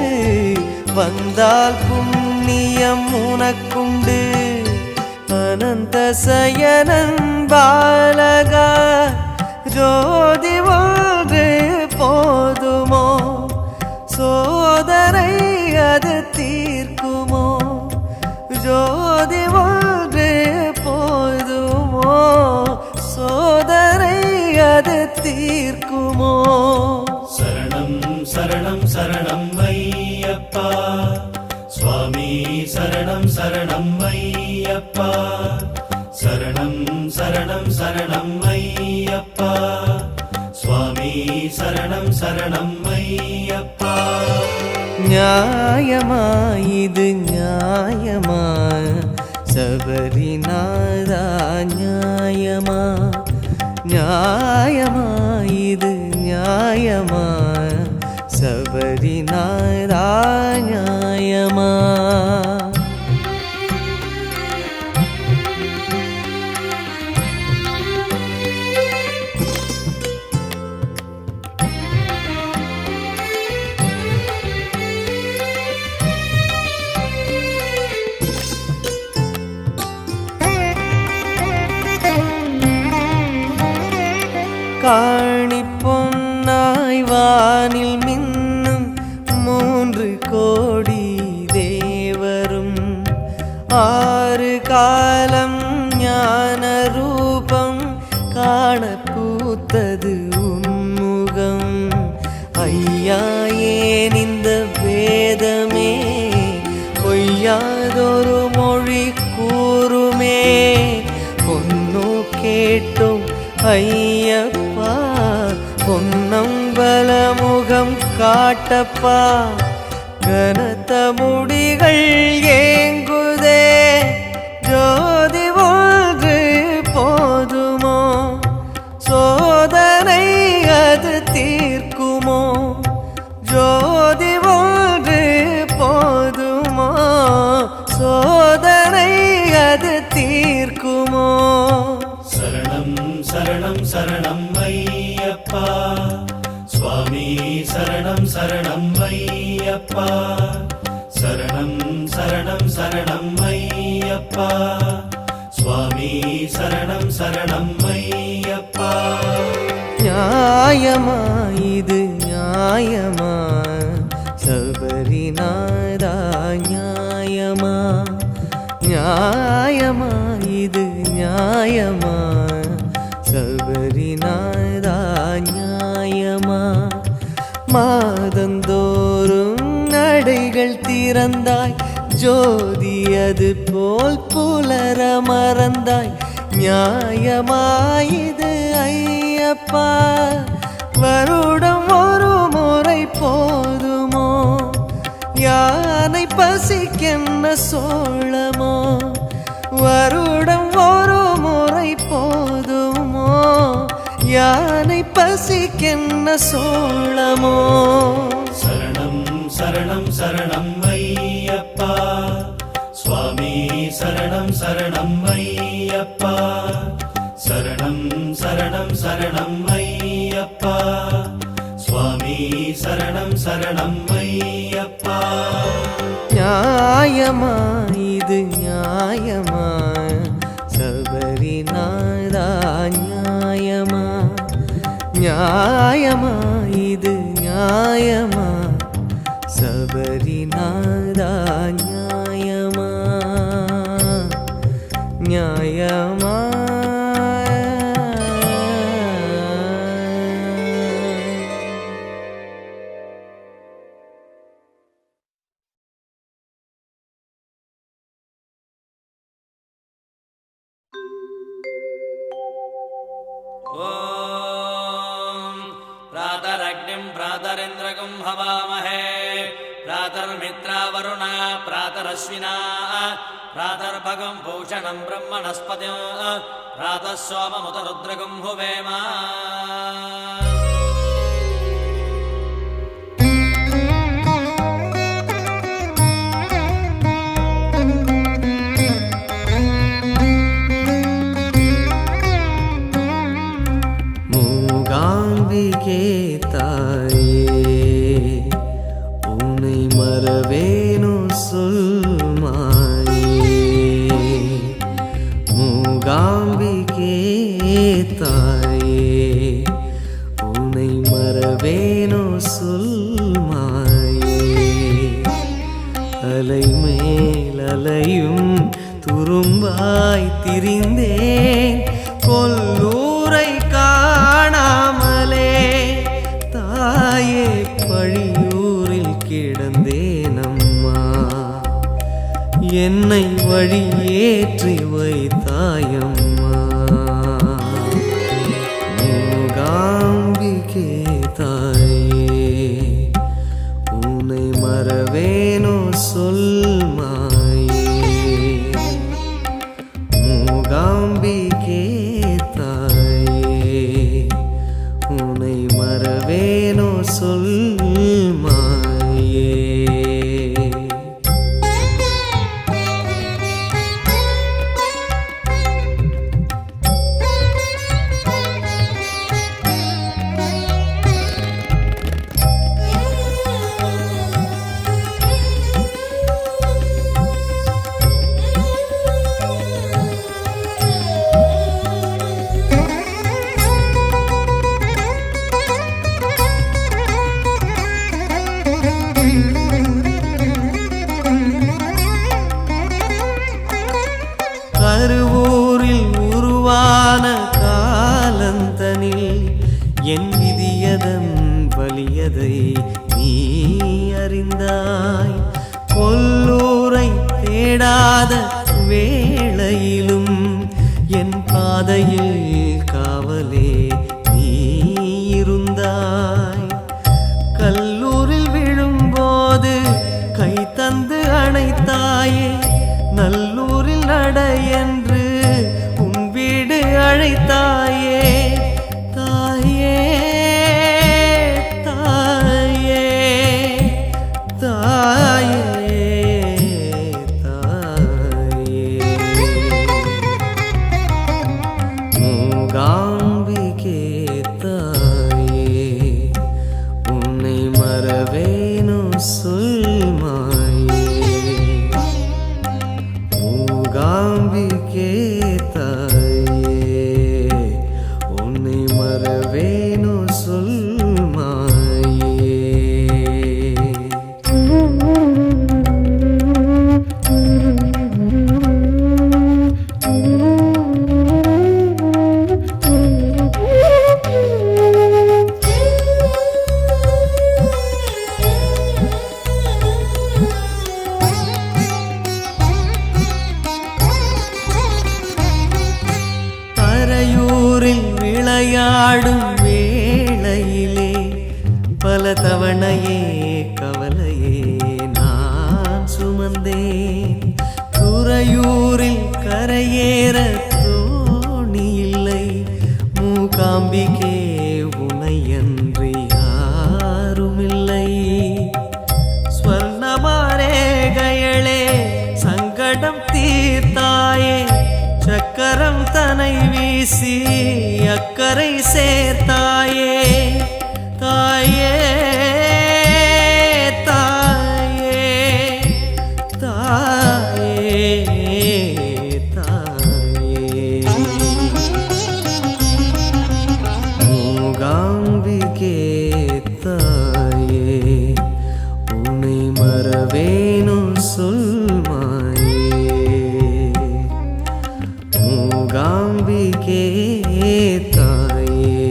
வந்தால் புண்ணியம் உனக்குண்டு அனந்த சயனன் பாலகா ஜோதி ஒன்று போதுமோ சோதனை அது தீர்க்குமோ ஜோதி ஒன்று போதுமோ சோதனை அது தீர்க்குமோ சரணம் சரணம் சரணம் ஐயப்பா சுவாமி சரணம் சரணம் ஐயப்பா சரணம் சரணம் சரணம் ஐயப்பா சுவாமி சரணம் சரணம் ஐயப்பா நியாயமா இது நியாயமா சபரிநாதா நியாயமா நியாயமா இது நியாயமா சபரிநாதா நியாயமா காணி பொன்னாய் வானில் மின்னும் 3 கோடி தேவரும் 6 காலம் ஞான ரூபம் காண பூத்தது உன்முகம் ஐயா ஏன் இந்த வேதமே பொய்யாதொரு மொழி கூறுமே பொன்னோ கேட்டோம் ஐயப்பா பொன்னம்பல முகம் காட்டப்பா கனத்த முடிகள் ஏங்குதே ஜோதி ஒன்று போதுமோ சோதனை அது தீர்க்குமோ ஜோதி ஒன்று போதுமோ சோதனை அது தீர்க்குமோ சரணம் சரணம் சரணம் ஐயப்பா சுவாமி சரணம் சரணம் ஐயப்பா சரணம் சரணம் சரணம் ஐயப்பா சுவாமி சரணம் சரணம் ஐயப்பா நியாயமா இது நியாயமா சபரிநாதா நியாயமா நியாயமா இது நியாயமா சபரிநாதா நியாயமா மாதந்தோறும் நடைகள் திறந்தாய் ஜோதி அது போல் புலர மறந்தாய் நியாயமாயிது ஐயப்பா வருடம் ஒரு முறை போதுமோ யானை பசிக்கென்ன சோளமோ வருடம் ஒரு முறை போதுமோ யானை பசிக்கென்ன சோளமோ சரணம் சரணம் சரணம் ஐயப்பா சுவாமி சரணம் சரணம் ஐயப்பா சரணம் சரணம் சரணம் ஐயப்பா சுவாமி சரணம் சரணம் ஐயப்பா நியாயமா இது நியாயமா சபரிநாதா நியாயமா நியாயமா இது நியாயமா சபரிநாதா நியாயமா நியாயமா प्रातरग्निं प्रातरिन्द्रगं हवामहे प्रातर्मित्रा वरुणा प्रातरश्विना प्रातर्भगं भूषणं ब्रह्मणस्पतिं प्रातः सोममुत रुद्रगं हुवेम மூகாம்பிகே தாயே உன்னை மறவேனோ சொல் மாயே மூகாம்பிகே தாயே உன்னை மறவேனோ சொல் மாயே அலை மேல் அலையும் துரும்பாய் திரிந்தேன் கொல்லூரை காணாமலே தாயே பழியூரில் கிடந்தேனம்மா என்னை வழியேற்றி வைத்தாயம்மா மூகாம்பிகே தாயே உன்னை மறவேனோ சொல் மாயே மூகாம்பிகே தாயே உன்னை மறவேனோ சொல் மாயே கருவூரில் உருவான காலந்தனில் என் விதியதன் வலியதை நீ அறிந்தாய் கொல்லூரை தேடாத வேளையிலும் என் பாதையில் காவலே நீ இருந்தாய் கல்லூரில் விழும்போது கை தந்து அணைத்தாயே நல்லூரில் நட என்று உன் வீடு அழைத்தாயே தாயே தாயே தாயே தாயே மூகாம்பிகே தாயே உன்னை மறவேனோ சொல் மாயே மூகாம்பிகே தாயே உன்னை மறவேனோ சொல் மாயே தரையூரில் விளையாடும் வேளையிலே பல தவணையே கவலையே நான் சுமந்தேன் துறையூரில் கரையேற தோணி இல்லை மூகாம்பிகே உனையன்றி யாருமில்லை ஸ்வர்ணமாரேகைகளே சங்கடம் தீர்த்தாயே சக்கரம் தனை வீசி அக்கறை சேர்த்தாயே தாயே தாயே தாயே தாயே மூகாம்பிகே தாயே உன்னை மறவேனோ சொல் மாயே மூகாம்பிகே தாயே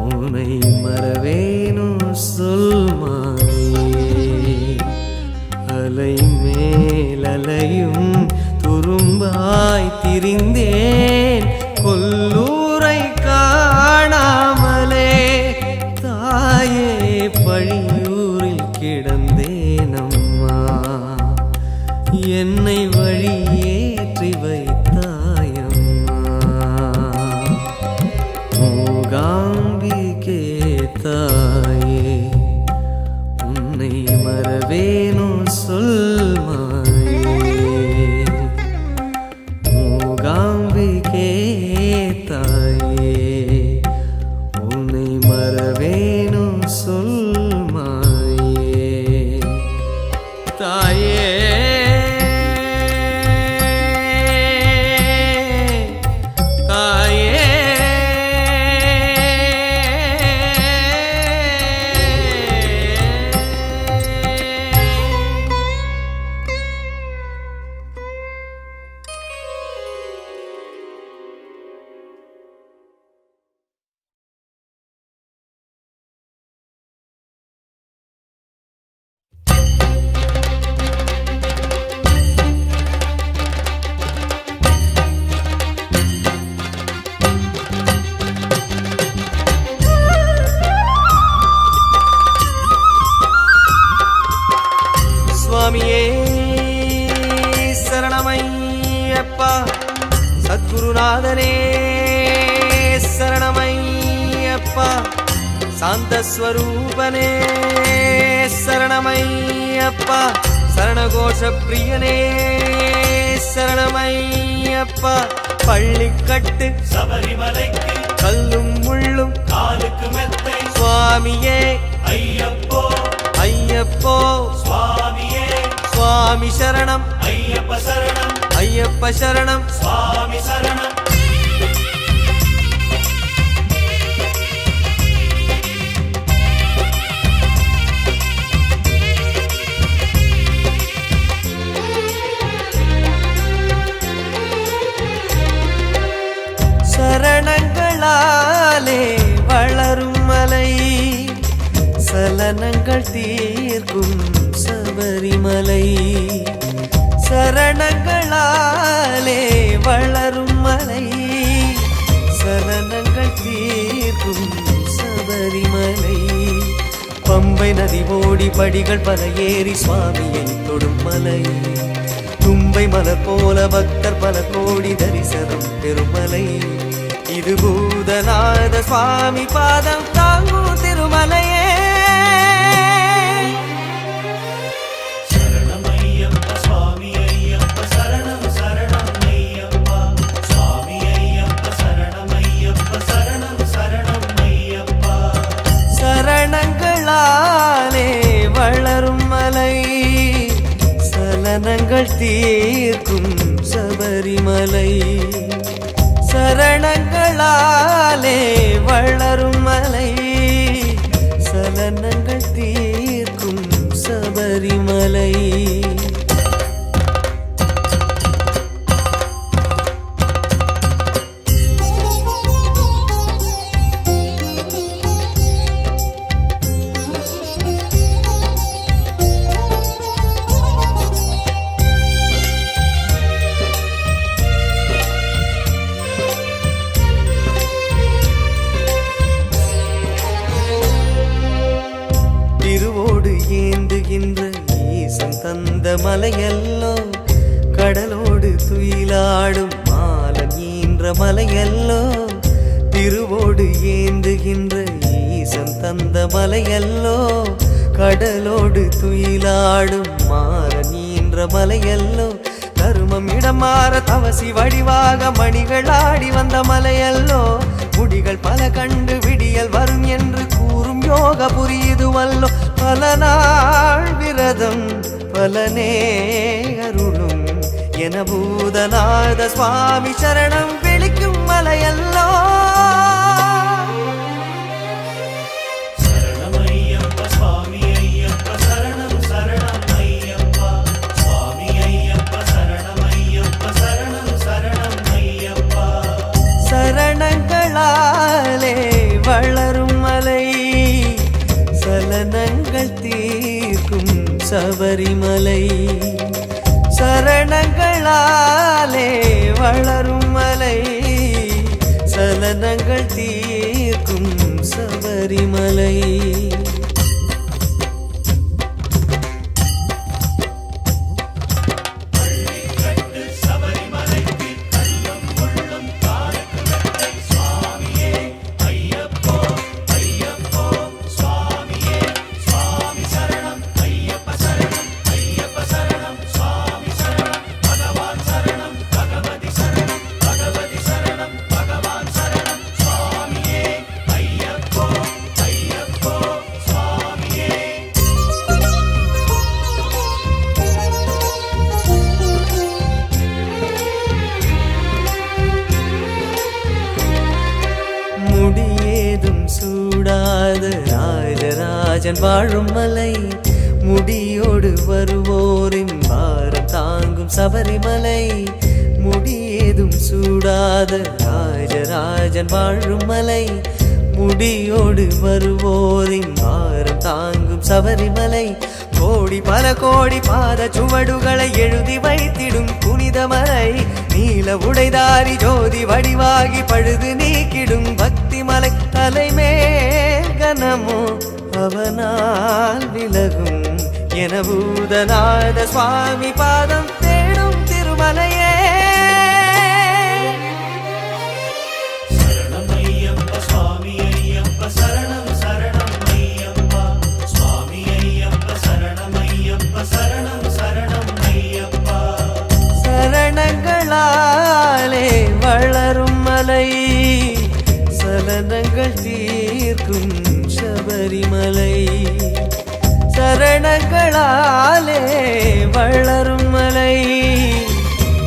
உன்னை மறவேனோ சொல் மாயே அலை மேல் அலையும் துரும்பாய் திரிந்தேன் கொல்லூரை காணாமலே தாயே பழியூரில் கிடந்தேன் தாயே உன்னை மறவேனோ சொல் மாயே தாயே தாயே சுவாமியே சரணமையப்பா சத்குருநாதனே சரணமையப்பா சாந்தஸ்வரூபனே சரணமையப்பா சரணகோஷ பிரியனே சரணமையப்பா பள்ளிக்கட்டு சபரிமலைக்கு கல்லும் முள்ளும் காலுக்கு மெத்தை சுவாமியே ஐயப்போ ஐயப்போ சுவாமியே சுவாமி சரணம் ஐயப்ப சரணம் ஐயப்ப சரணம் சுவாமி சரணம் சரணங்களாலே வளரும் மலை சலனங்கள் தீர்க்கும் சபரிமலை சரணங்களாலே வளரும் மலை சலனங்கள் தீர்க்கும் சபரிமலை பம்பை நதி ஓடி படிகள் பல ஏறி சுவாமியை தொடும் மலை தும்பை மலர் போல பக்தர் பல கோடி தரிசனம் பெருமலை இது பூதநாத சுவாமி பாதம் தாங்கும் திருமலையே சரணம் ஐயப்ப சுவாமி ஐயப்ப சரணம் சரணம் ஐயப்பா சுவாமி ஐயப்ப சரணம் ஐயப்ப சரணம் சரணம் ஐயப்பா சரணங்களாலே வளரும் மலை சலனங்கள் தீர்க்கும் சபரிமலை சரணங்களாலே வளரும் மலை சலனங்கள் தீர்க்கும் சபரிமலை திருவோடு ஏந்துகின்ற ஈசன் தந்த மலையல்லோ கடலோடு துயிலாடும் மாலன் ஈன்ற மலையல்லோ திருவோடு ஏந்துகின்ற ஈசன் தந்த மலையல்லோ கடலோடு துயிலாடும் மாலன் ஈன்ற மலையல்லோ தருமம் இடம் மாற தவசி வடிவாக மணிகள் ஆடி வந்த மலையல்லோ முடிகள் பல கண்டு விடியல் வரும் என்று கூறும் யோக புரியுதுவல்லோ பல நாள் விரதம் பலனே அருளும் என பூதநாத சுவாமி சரணம் விழிக்கும் மலையல்லோ சரணம் ஐயப்ப சுவாமி ஐயப்ப சரணம் சரணம் ஐயப்பா சுவாமி ஐயப்ப சரணம் ஐயப்ப சரணம் சரணம் ஐயப்பா சரணங்களாலே வளரும் மலை சலனங்கள் தீர்க்கும் சபரிமலை சரணங்களாலே வளரும் மலை சலனங்கள் தீர்க்கும் சபரிமலை சபரிமலைக்கு கல்லும் முள்ளும் காலுக்கு மெத்தை சுவாமியே ஐயப்போ ஐயப்போ சுவாமியே சுவாமி சரணம் ஐயப்ப சரணம் ஐயப்ப சரணம் சுவாமி சரணம் பகவான் சரணம் பகவதி சரணம் பகவதி சரணம் பகவான் சரணம் ராஜராஜன் வாழும் மலை, முடியோடு வருவோரின் பாரம் தாங்கும் சபரிமலை, முடியேதும் சூடாத ராஜராஜன் வாழும் மலை, முடியோடு வருவோரின் பாரம் தாங்கும் சபரிமலை, கோடி பல கோடி பாத சுவடுகளை எழுதி வைத்திடும் புனிதமலை, நீல உடைதாரி ஜோதி வடிவாகி பழுது நீக்கிடும் பக்தி மலை, தலைமேல் கனமோ அவனால் விலகும் என பூதநாத சுவாமி பாதம் தேடும் திருமலையே. சரணம் ஐயப்ப சுவாமி ஐயப்ப சரணம் சரணம் ஐயப்பா சுவாமி ஐயப்ப சரணம் ஐயப்ப சரணம் சரணம் ஐயப்பா. சரணங்களாலே வளரும் மலை, சலனங்கள் தீர்க்கும் சபரிமலை, சரணங்களாலே வளரும் மலை,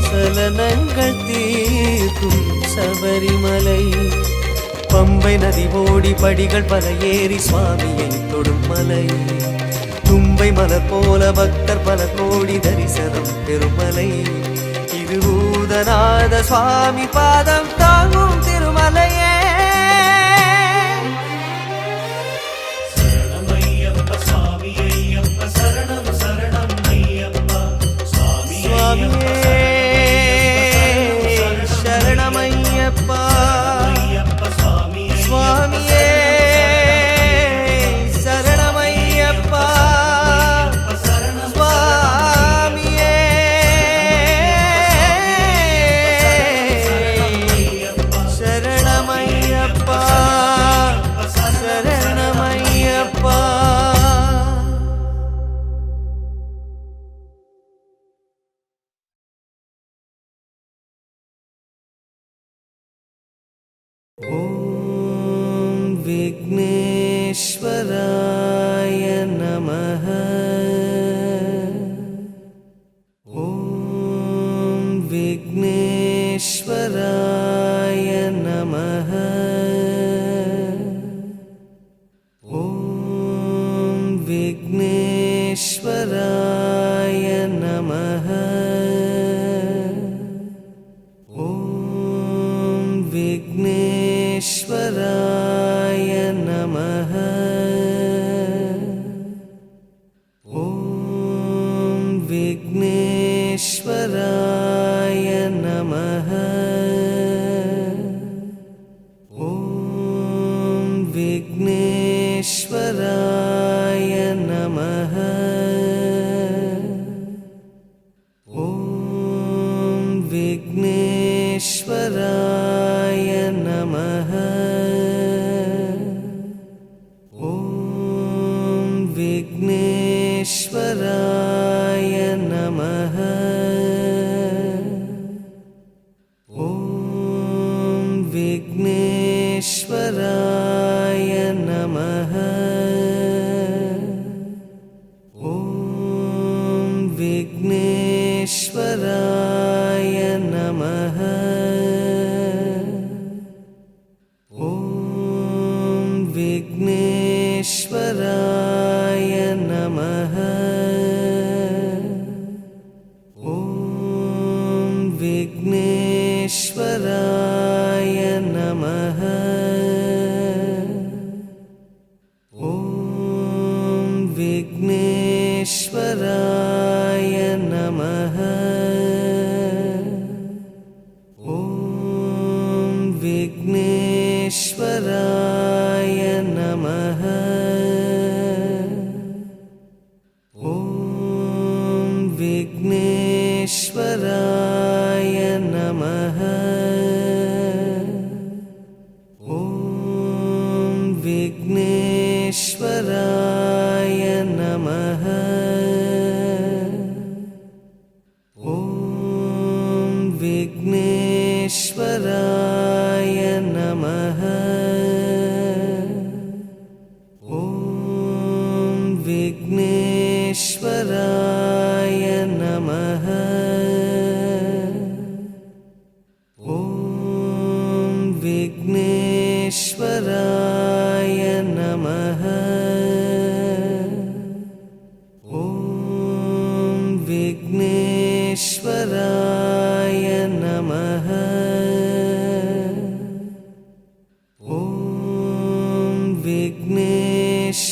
சலனங்கள் தீர்க்கும் சபரிமலை, பம்பை நதி ஓடி படிகள் பல ஏறி சுவாமியை தொடும் மலை, தும்பை மலர் போல பக்தர் பல கோடி தரிசனம் பெருமலை, இது பூதநாத சுவாமி பாதம் தாங்கும் திருமலையே. சரணம் ஐயப்ப சுவாமி ஐயப்ப சரணம் சரணம் ஐயப்பா சுவாமி சுவாமியே சரணமையப்பா, ஐயப்ப சுவாமி சுவாமியே சரணமையப்பா, சுவாமியே சரணமையப்பா, சரணமையப்பா. ॐ विघ्नेश्वराय नमः, ॐ विघ्नेश्वराय नमः, ॐ विघ्नेश्वराय नमः, ॐ विघ्नेश्वराय नमः, ॐ विघ्नेश्वराय नमः, ॐ विघ्नेश्वराय नमः, ॐ विघ्नेश्वराय नमः, ॐ विघ्नेश्वराय नमः, ॐ विघ्नेश्वराय नमः, ॐ विघ्नेश्वराय नमः, ॐ विघ्नेश्वराय नमः, ॐ विघ्नेश्वराय नमः, ॐ विघ्नेश्वराय नमः, ॐ विघ्नेश्वराय नमः, ॐ विघ्नेश्वराय नमः, ॐ विघ्नेश्वराय नमः, ॐ विघ्नेश्वराय नमः, ॐ विघ्नेश्वराय नमः, ॐ विघ्नेश्वराय नमः, नमः ॐ विघ्नेश्वराय